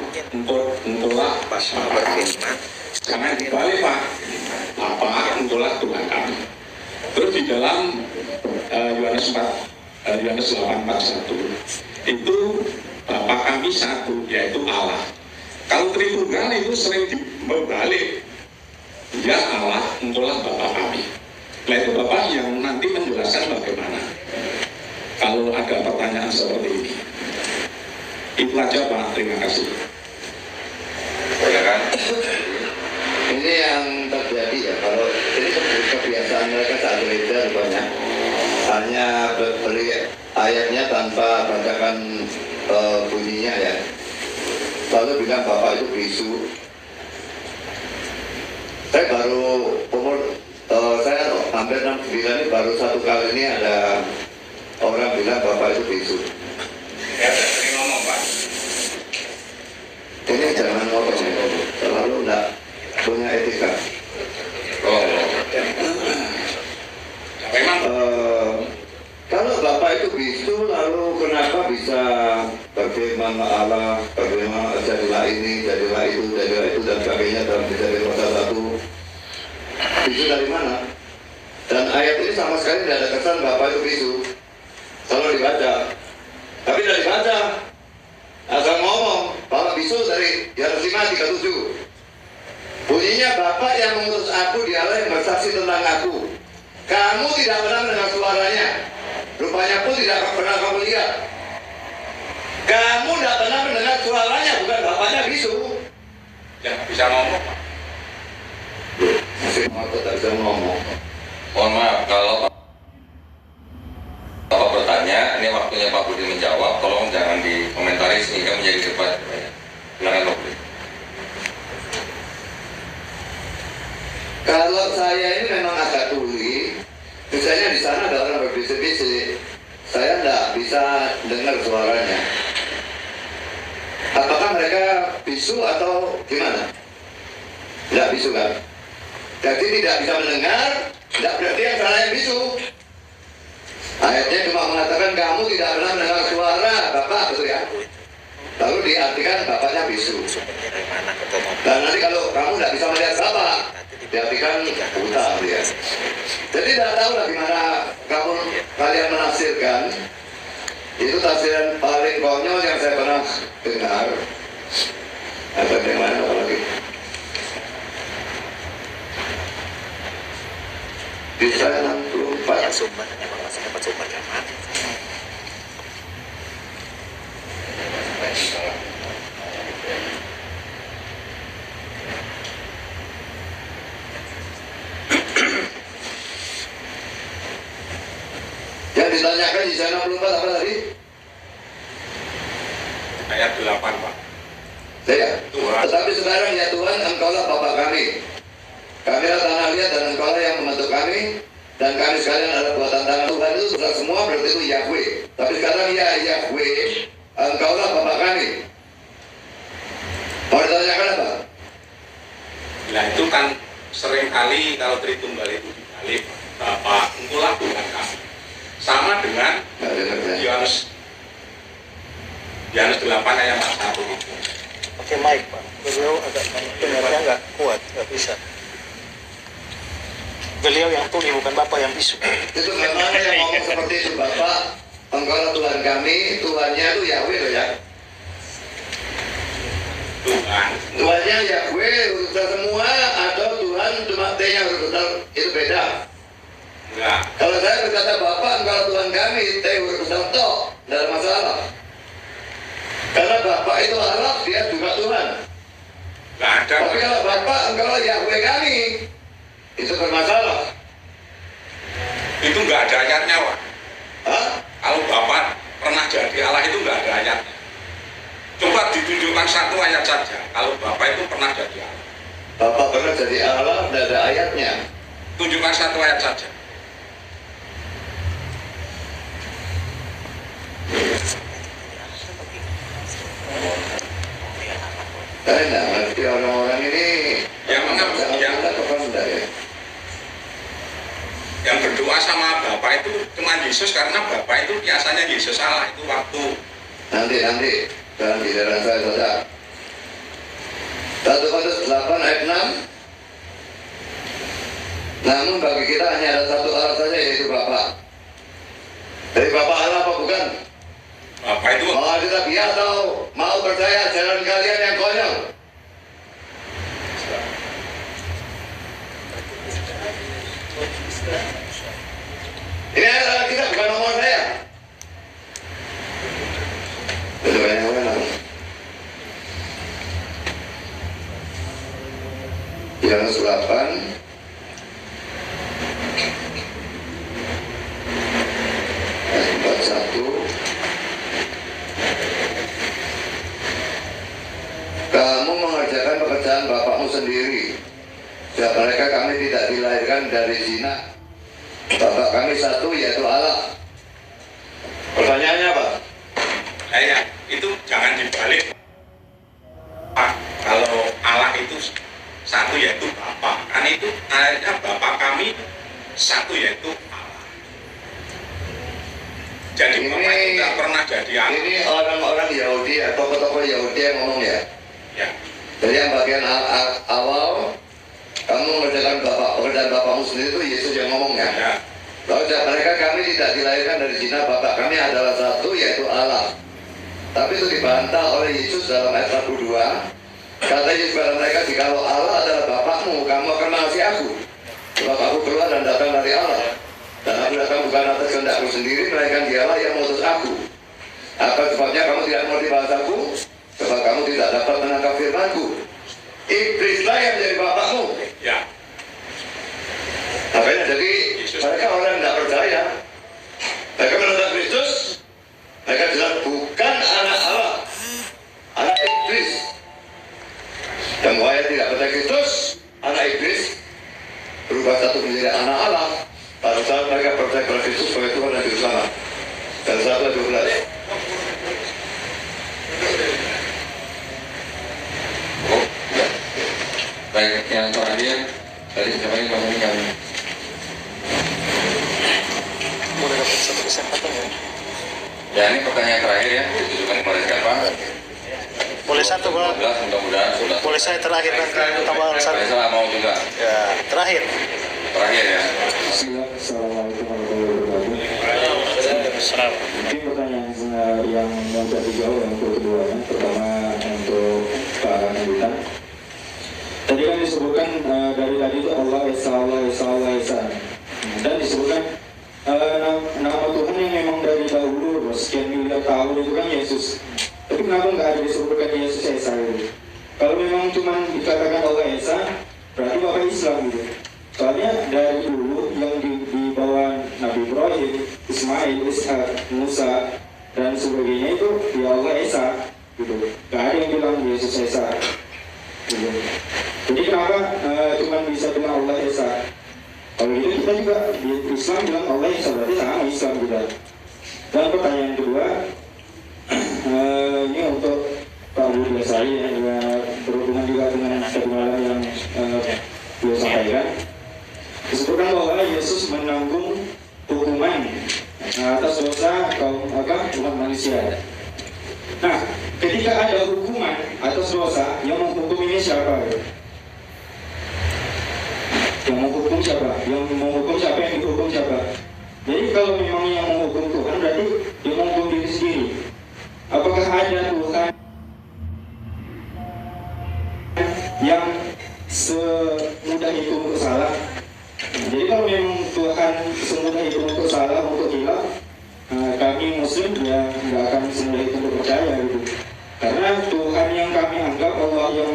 engkaulah berfirman, jangan dibalik, Pak. Bapak engkaulah Tuhan kami. Terus di dalam Yohanes 8:41 itu Bapa kami satu, yaitu Allah. Kalau Tritunggal itu sering membalik, ya Allah, engkaulah Bapa kami. Nah itu Bapak yang nanti menjelaskan bagaimana. Kalau ada pertanyaan seperti ini, itu aja Pak. Terima kasih. Ya kan? Ini yang terjadi ya, kalau ini kebiasaan mereka saat gereja rupanya hanya beri ayatnya tanpa bacakan bunyinya ya, lalu bilang Bapak itu bisu. Saya baru saya hampir 69 ini baru satu kali ini ada orang bilang Bapak itu bisu. Ya, sering ngomong, Pak. Ini jangan ngomong, terlalu enggak punya etika. Memang Kalau Bapak itu bisu, lalu kenapa bisa bagaimana Allah, bagaimana jadilah ini, jadilah itu, dan sebagainya dalam kejadian pasal 1. Bisu dari mana? Dan ayat ini sama sekali tidak ada kesan Bapak itu bisu. Kalau dibaca, tapi tidak dibaca. Asal ngomong, Bapak bisu dari Yohanes 5:37. Bunyinya, Bapak yang mengutus aku, dialah yang bersaksi tentang aku. Kamu tidak pernah mendengar suaranya, rupanya pun tidak pernah kamu lihat. Kamu tidak pernah mendengar suaranya, bukan Bapaknya bisu. yang bisa ngomong, Pak. Masih ngotot, tak bisa ngomong. Mohon maaf kalau Bapak bertanya, ini waktunya Pak Budi menjawab, tolong jangan dikomentari sehingga menjadi debat. Silakan Pak Budi. Kalau saya ini memang agak tuli, misalnya di sana ada orang berbisik-bisik, saya tidak bisa dengar suaranya. Apakah mereka bisu atau gimana? Tidak bisu kan? Jadi tidak bisa mendengar, tidak berarti yang salah yang bisu. Ayatnya cuma mengatakan kamu tidak pernah mendengar suara Bapak, betul ya? Lalu diartikan Bapaknya bisu. Dan nanti kalau kamu tidak bisa melihat Bapak, diartikan buta ya. Jadi tidak tahu lah gimana kalian menafsirkan. Itu tafsiran paling konyol yang saya pernah dengar. Ada yang mana apa lagi? Bisa 64. Sumber, memang masih dapat sumber ya, Pak. Yang ditanyakan di sana 64 apa tadi? Ayat 8, Pak. Saya. Tetapi sekarang ya Tuhan, Engkaulah Bapa kami. Kamilah tanah liat dan Engkaulah yang membentuk kami. Dan kami sekalian adalah buatan tangan Tuhan. Itu sudah semua berarti itu Yahweh. Tapi sekarang ya Yahweh, Engkaulah Bapa kami. Mau ditanyakan apa? Nah itu kan seringkali kalau Tritunggal itu dibalik, Bapak engkaulah Tuhan kami. Sama dengan Nggak dengar saya. Yohanes 8 ayat 41 itu. Pakai mic, Pak. Beliau agak dengarnya nggak kuat, nggak bisa. Beliau yang tuli, bukan Bapak yang bisu. Itu memang yang ngomong seperti itu Bapak, Engkaulah Tuhan kami, Tuhannya itu Yahweh loh ya. Tuhan. Tuhannya Yahweh urusan semua atau Tuhan cuma T-nya urusan itu beda? Enggak. Kalau saya berkata Bapak, kalau Tuhan kami T urusan toh, tidak ada masalah. Karena Bapak itu Allah, dia juga Tuhan. Enggak ada. Tapi kalau Bapak, kalau Yahweh kami, itu bermasalah. Itu enggak ada ayatnya, Pak. Hah? Kalau Bapak pernah jadi Allah itu enggak ada ayatnya. Coba ditunjukkan satu ayat saja. Kalau Bapak itu pernah jadi Allah. Bapak pernah jadi Allah, tidak ada ayatnya. Tunjukkan satu ayat saja. Saya tidak ngerti orang-orang ini Yang yang berdoa sama Bapak itu cuma Yesus, karena Bapak itu biasanya Yesus Allah itu waktu. Nanti dan giliran saya saja. 1 Korintus 8 ayat 6. Namun bagi kita hanya ada satu Allah saja, yaitu Bapa. Dari Bapa Allah apa bukan? Bapak itu Mau kita biar atau mau percaya jalan kalian yang konyol? Ini adalah kita, bukan nomor saya. Itu banyak orang. Yohanes 8 ayat 41. Kamu mengerjakan pekerjaan bapakmu sendiri. Dan mereka kami tidak dilahirkan dari zina. Bapak kami satu, yaitu Allah. Pertanyaannya apa? itu jangan dibalik. Kalau Allah itu satu yaitu Bapa, kan itu ayatnya Bapa kami satu yaitu Allah. Jadi Bapak itu tidak pernah jadi Allah. Ini orang-orang Yahudi, tokoh-tokoh Yahudi yang ngomong ya. Ya. Jadi yang bagian awal, kamu mengerjakan pekerjaan bapakmu sendiri itu Yesus yang ngomong ya. Ya. Lalu mereka kami tidak dilahirkan dari zina, Bapak kami adalah satu yaitu Allah. Tapi itu dibantah oleh Yesus dalam ayat 42. Kata Yesus kepada mereka, jikalau Allah adalah Bapakmu, kamu akan mengasihi aku. Sebab aku keluar dan datang dari Allah. Dan aku datang bukan atas kehendakku sendiri, melainkan dialah yang mengutus aku. Apa sebabnya kamu tidak mengerti bahasaku? Sebab kamu tidak dapat menangkap firmanku. Iblislah yang menjadi bapakmu. Ya. Makanya jadi mereka orang yang tidak percaya. Mereka menentang Kristus. Mereka bilang bukan anak Allah, anak iblis. Dan bahwa tidak percaya Kristus, anak iblis berubah satu menjadi anak Allah. Pada saat mereka percaya kepada Kristus sebagai Tuhan dan Juru Selamat. Dan 1:12. Baik, yang terakhir tadi siapa yang ngomongin? Boleh dapat satu kesempatan ya? Ya, ini pertanyaan terakhir ya, ditujukan kepada siapa? Boleh satu Pak? Mudah-mudahan sudah. Boleh saya terakhir nanti tambah satu? Saya mau juga. Ya, terakhir. Terakhir ya. Assalamualaikum warahmatullahi wabarakatuh. Mungkin pertanyaan yang mudah dijawab yang keduanya. Pertama untuk Pak Anggota. Tadi kan disebutkan dari tadi itu Allah Esa, Allah Esa, Allah Esa. Dan disebutkan nama Tuhan yang memang dari dahulu sekian miliar tahun itu kan Yesus. Tapi kenapa nggak ada disebutkan Yesus Esa itu? Kalau memang cuma dikatakan Allah Esa, berarti Bapak Islam gitu. Soalnya dari dulu yang dibawa Nabi Ibrahim, Ismail, Ishak, Musa dan sebagainya itu ya Allah Esa gitu. Gak ada yang bilang Yesus Esa gitu. Jadi kenapa cuma bisa bilang Allah Esa? Kalau gitu kita juga di Islam bilang Allah Esa, berarti sama Islam juga. Dan pertanyaan kedua, ini untuk Pak Budi Asari yang juga berhubungan juga dengan kebenaran yang beliau sampaikan. Disebutkan bahwa Yesus menanggung hukuman atas dosa kaum umat manusia. Nah, ketika ada hukuman atas dosa, yang menghukum ini siapa? Yang menghukum siapa? Yang menghukum siapa? Yang dihukum siapa? Jadi kalau memang yang menghukum Tuhan, berarti yang menghukum diri sendiri. Apakah ada Tuhan semudah itu untuk percaya gitu. Karena Tuhan yang kami anggap, Allah yang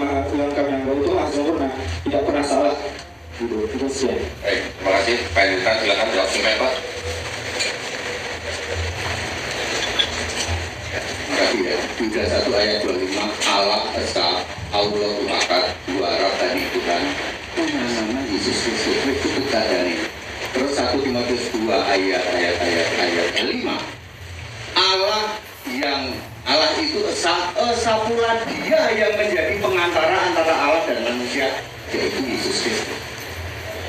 kami anggap itu maha sempurna, tidak pernah salah gitu. Itu sih. Baik, terima kasih Pak Hendra, silakan jawab singkat Pak. Ya, 31 ayat 25 Allah Esa Allah Tuhan dua Arab tadi itu kan nama Yesus Kristus itu kekadani. Terus 1 Timotius 2 ayat 5 Allah itu Esa pula dia yang menjadi pengantara antara Allah dan manusia, yaitu Yesus Kristus.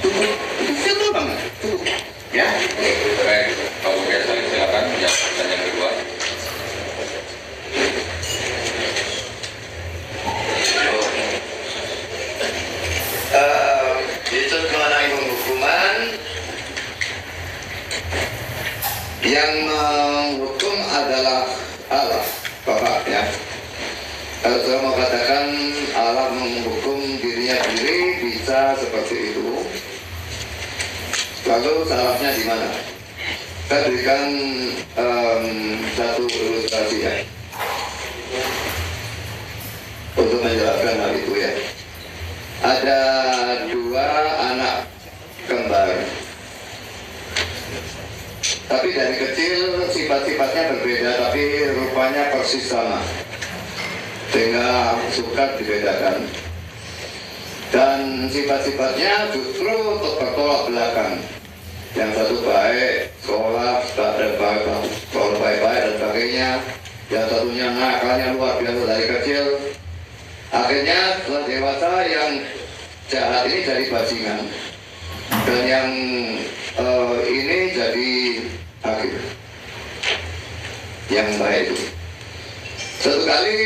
Cukup, itu simple banget, cukup ya. Baik, Pak Buya Salim silakan menjawab pertanyaan kedua. Yesus mengenai penghukuman, yang menghukum adalah Allah Bapa ya. Kalau saya mau katakan Allah menghukum dirinya sendiri bisa seperti itu. Lalu salahnya di mana? Saya berikan satu ilustrasi ya untuk menjelaskan hal itu ya. Ada dua anak kembar, tapi dari kecil sifat-sifatnya berbeda, tapi rupanya persis sama, sehingga suka dibedakan. Dan sifat-sifatnya justru bertolak belakang. Yang satu baik, sekolah baik-baik dan sebagainya. Yang satunya nakalnya luar biasa dari kecil. Akhirnya setelah dewasa yang jahat ini jadi bajingan, dan yang ini jadi akhir yang baik itu. Satu kali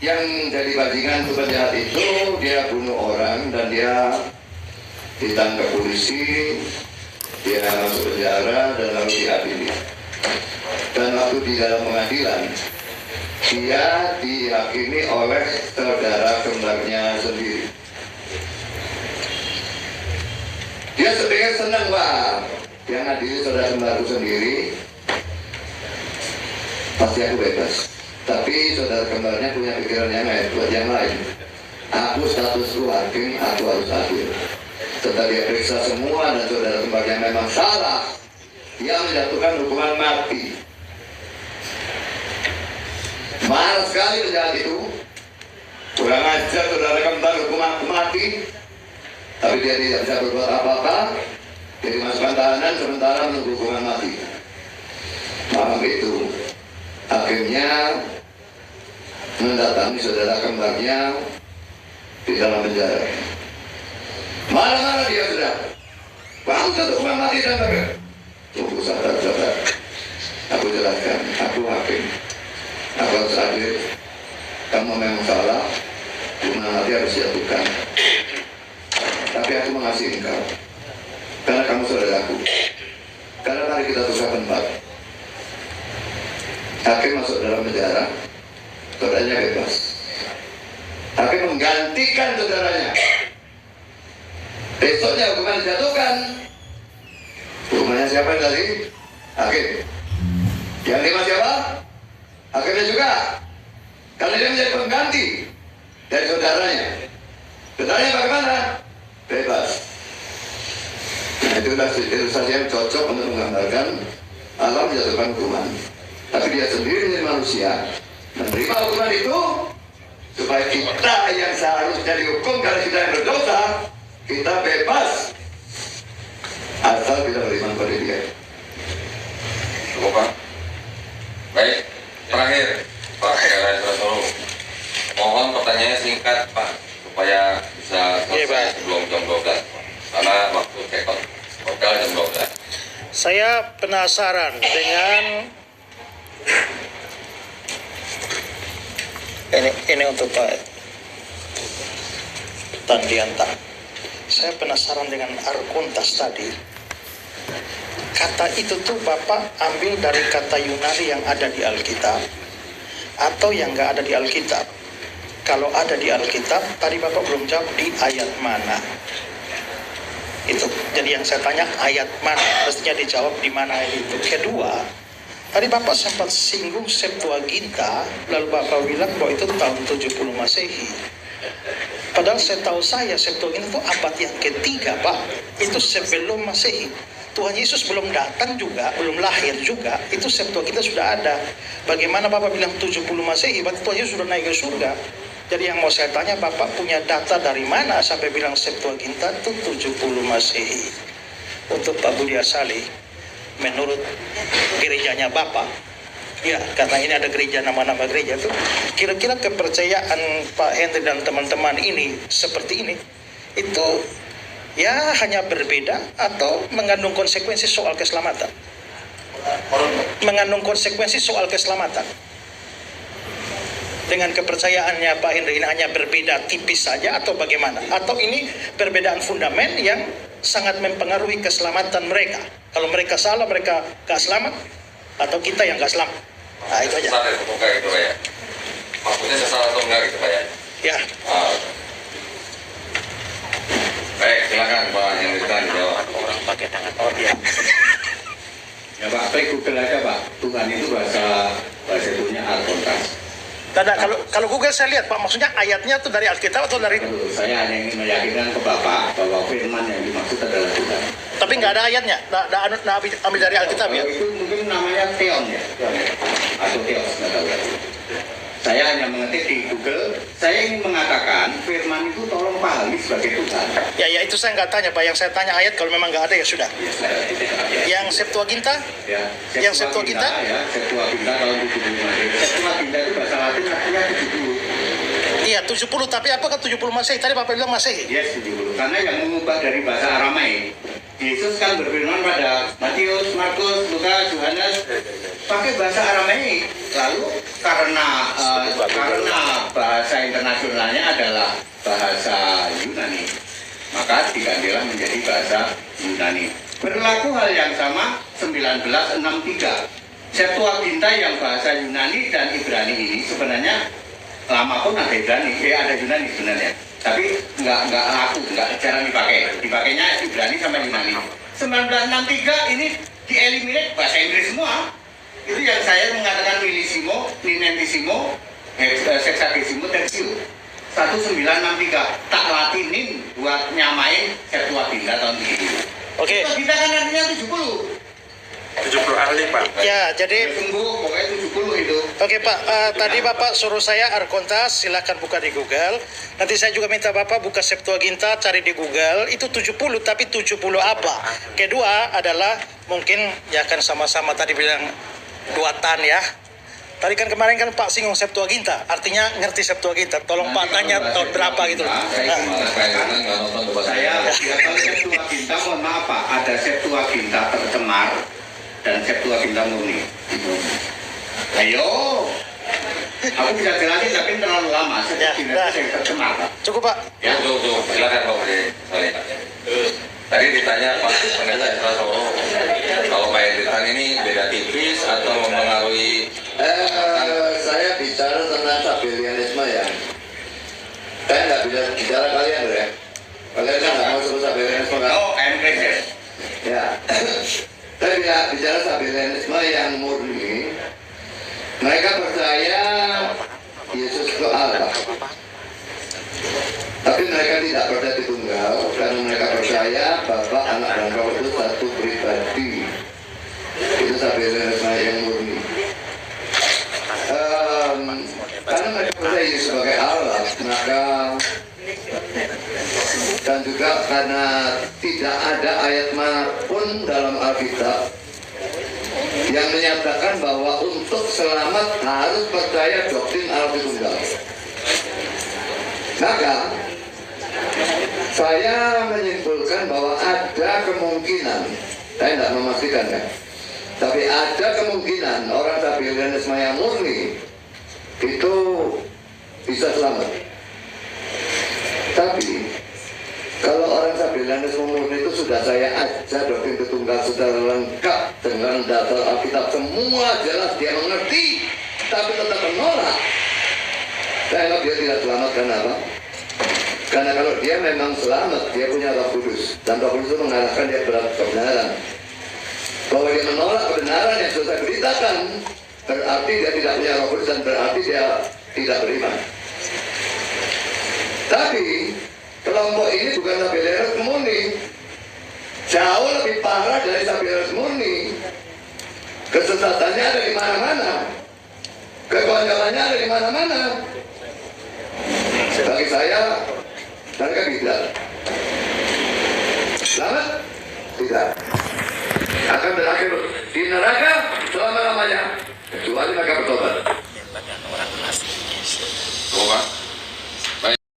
yang jadi bajingan itu penjahat itu dia bunuh orang dan dia ditangkap polisi, dia masuk penjara dan lalu diadili. Dan waktu di dalam pengadilan dia dihakimi oleh saudara kembarnya sendiri. Dia sebenarnya senang Pak, yang ngadili saudara kembarku sendiri, pasti aku bebas. Tapi saudara kembarnya punya pikiran yang lain. Aku statusku hakim, aku harus adil. Setelah dia periksa semua dan saudara kembarnya memang salah, dia menjatuhkan hukuman mati. Marah sekali penjahat itu, kurang ajar saudara kembar hukuman mati, tapi dia tidak bisa berbuat apa-apa. Dia dimasukkan tahanan sementara menunggu hukuman mati. Malam itu hakimnya mendatangi saudara kembarnya di dalam penjara. Marah-marah dia sudah, kamu jatuh hukuman mati dan bagaimana? Tunggu sabar. Aku jelaskan, aku hakim. Aku harus adil. Kamu memang salah, hukuman mati harus dijatuhkan. Tapi aku mengasihi engkau, karena kamu saudaraku. Karena mari kita tukar tempat. Hakim masuk dalam penjara, saudaranya bebas. Hakim menggantikan saudaranya. Besoknya hukuman dijatuhkan. Hukumannya siapa yang tadi? Hakim. Yang lima siapa? Hakimnya juga. Karena dia menjadi pengganti dari saudaranya. Saudaranya bagaimana? Bebas. Nah, itulah ilustrasi yang cocok untuk menggambarkan Allah menjatuhkan hukuman. Tapi dia sendiri menjadi manusia menerima hukuman itu supaya kita yang seharusnya dihukum karena kita yang berdosa, kita bebas asal kita beriman pada dia. Cukup Pak. Baik, terakhir Pak Herai Solo, mohon pertanyaannya singkat Pak, supaya bisa selesai sebelum jam 12, karena waktu check out hotel jam 12. Saya penasaran dengan ini untuk Pak Tandianta. Saya penasaran dengan arkuntas tadi. Kata itu tuh Bapak ambil dari kata Yunani yang ada di Alkitab atau yang nggak ada di Alkitab? Kalau ada di Alkitab, tadi Bapak belum jawab di ayat mana. Itu. Jadi yang saya tanya ayat mana, mestinya dijawab di mana itu. Kedua, Tadi Bapak sempat singgung Septuaginta, lalu Bapak bilang bahwa itu tahun 70 Masehi. Padahal setahu saya Septuaginta itu abad yang ketiga, Pak. Itu sebelum Masehi. Tuhan Yesus belum datang juga, belum lahir juga, itu Septuaginta sudah ada. Bagaimana Bapak bilang 70 Masehi, berarti Tuhan Yesus sudah naik ke surga. Jadi yang mau saya tanya, Bapak punya data dari mana sampai bilang Septuaginta itu 70 Masehi? Untuk Pak Budi Asali, menurut gerejanya Bapak, ya, karena ini ada gereja, nama-nama gereja itu, kira-kira kepercayaan Pak Henry dan teman-teman ini seperti ini, itu ya hanya berbeda atau mengandung konsekuensi soal keselamatan? Mengandung konsekuensi soal keselamatan. Dengan kepercayaannya Pak Henry ini hanya berbeda tipis saja atau bagaimana? Atau ini perbedaan fundament yang sangat mempengaruhi keselamatan mereka? Kalau mereka salah, mereka gak selamat, atau kita yang gak selamat? Nah, itu aja. Itu ya. Maksudnya salah atau enggak gitu Pak ya? Ya. Baik, silakan Pak Henry jawab. Orang pakai tangan. Oh iya. Ya Pak, baik Google aja Pak. Tuhan itu bahasa itunya Arkontas. Kalau Google saya lihat Pak, maksudnya ayatnya itu dari Alkitab atau dari... Saya hanya ingin meyakinkan ke Bapak bahwa firman yang dimaksud adalah Tuhan. Tapi nggak ada ayatnya, nggak ambil dari Alkitab ya? Itu mungkin namanya Theon ya, atau Theos, nggak tahu. Saya hanya mengetik di Google, saya ingin mengatakan firman itu tolong pahami sebagai Tuhan. Ya itu saya nggak tanya Pak, yang saya tanya ayat, kalau memang nggak ada ya sudah. Yang Septuaginta? Ya, yang Septuaginta? Ya, Septuaginta tahun 75. Septuaginta itu bahasa Latin artinya 70. Iya 70, tapi apakah 70 Masehi? Tadi Bapak bilang Masehi. Yes, 70. Karena yang mengubah dari bahasa Aramaik, Yesus kan berfirman pada Matius, Markus, Lukas, Yohanes pakai bahasa Aramaik. Lalu karena bahasa internasionalnya adalah bahasa Yunani, maka digantilah menjadi bahasa Yunani. Berlaku hal yang sama 1963. Septuaginta yang bahasa Yunani dan Ibrani ini sebenarnya lama pun ada Ibrani, ada Yunani sebenarnya. Tapi nggak laku, nggak jarang dipakai. Dipakainya Ibrani sama Yunani. 1963 ini dieliminate bahasa Inggris semua. Itu yang saya mengatakan millisimo, ninentisimo, sexagesimo, tertium. 1963 tak latinin buat nyamain Septuaginta tahun 70. Oke. Kita kan artinya 70. 70 ahli Pak. Ya, jadi pokoknya 70 itu. Oke Pak, tadi Bapak suruh saya Arkontas, silakan buka di Google. Nanti saya juga minta Bapak buka Septuaginta, cari di Google. Itu 70, tapi 70 apa? Kedua adalah mungkin ya kan sama-sama tadi bilang 2 tan ya. Tadi kan kemarin kan Pak singgung Septuaginta, artinya ngerti Septuaginta. Tolong Pak tanya tahun berapa gitu. Saya tahu Septuaginta, mohon maaf Pak, ada Septuaginta tercemar dan Septuaginta murni. Ayo, aku bisa jelasin tapi terlalu lama. Septuaginta yang tercemar. Cukup Pak. Ya, cukup. Silakan Pak Budi. Tadi ditanya Pak Pendeta Isra-Soro, kalau Pak Editan ini beda tipis atau mempengaruhi? Saya bicara tentang Sabellianisme ya. Saya nggak bisa bicara kalian ya. Kalian kan nggak mau sebut Sabellianisme kan? Oh, I'm Christian. Ya. Saya bicara Sabellianisme yang murni. Mereka percaya Yesus itu Allah. Tapi mereka tidak percaya Tritunggal karena mereka percaya Bapa, Anak, dan Roh itu satu pribadi. Itu Sabellianisme yang murni. Karena mereka percaya Yesus sebagai Allah, maka dan juga karena tidak ada ayat manapun dalam Alkitab yang menyatakan bahwa untuk selamat harus percaya doktrin Allah Tritunggal. Maka saya menyimpulkan bahwa ada kemungkinan, saya tidak memastikan ya, tapi ada kemungkinan orang Sabellianisme yang murni itu bisa selamat. Tapi kalau orang Sabellianisme murni itu sudah saya ajar doktrin Tritunggal sudah lengkap dengan data Alkitab semua jelas, dia mengerti tapi tetap menolak. Saya anggap dia tidak selamat karena apa? Karena kalau dia memang selamat, dia punya Roh Kudus dan Roh Kudus itu mengarahkan dia berada kebenaran. bahwa dia menolak kebenaran yang sudah saya beritakan, berarti dia tidak punya Roh Kudus dan berarti dia tidak beriman. Tapi kelompok ini bukan Sabelerus murni, jauh lebih parah dari Sabelerus murni. Kesesatannya ada di mana-mana, kekonyolannya ada di mana-mana. Bagi saya, mereka tidak. Selamat? Tidak. Akan berakhir di neraka selama-lamanya, kecuali mereka bertobat.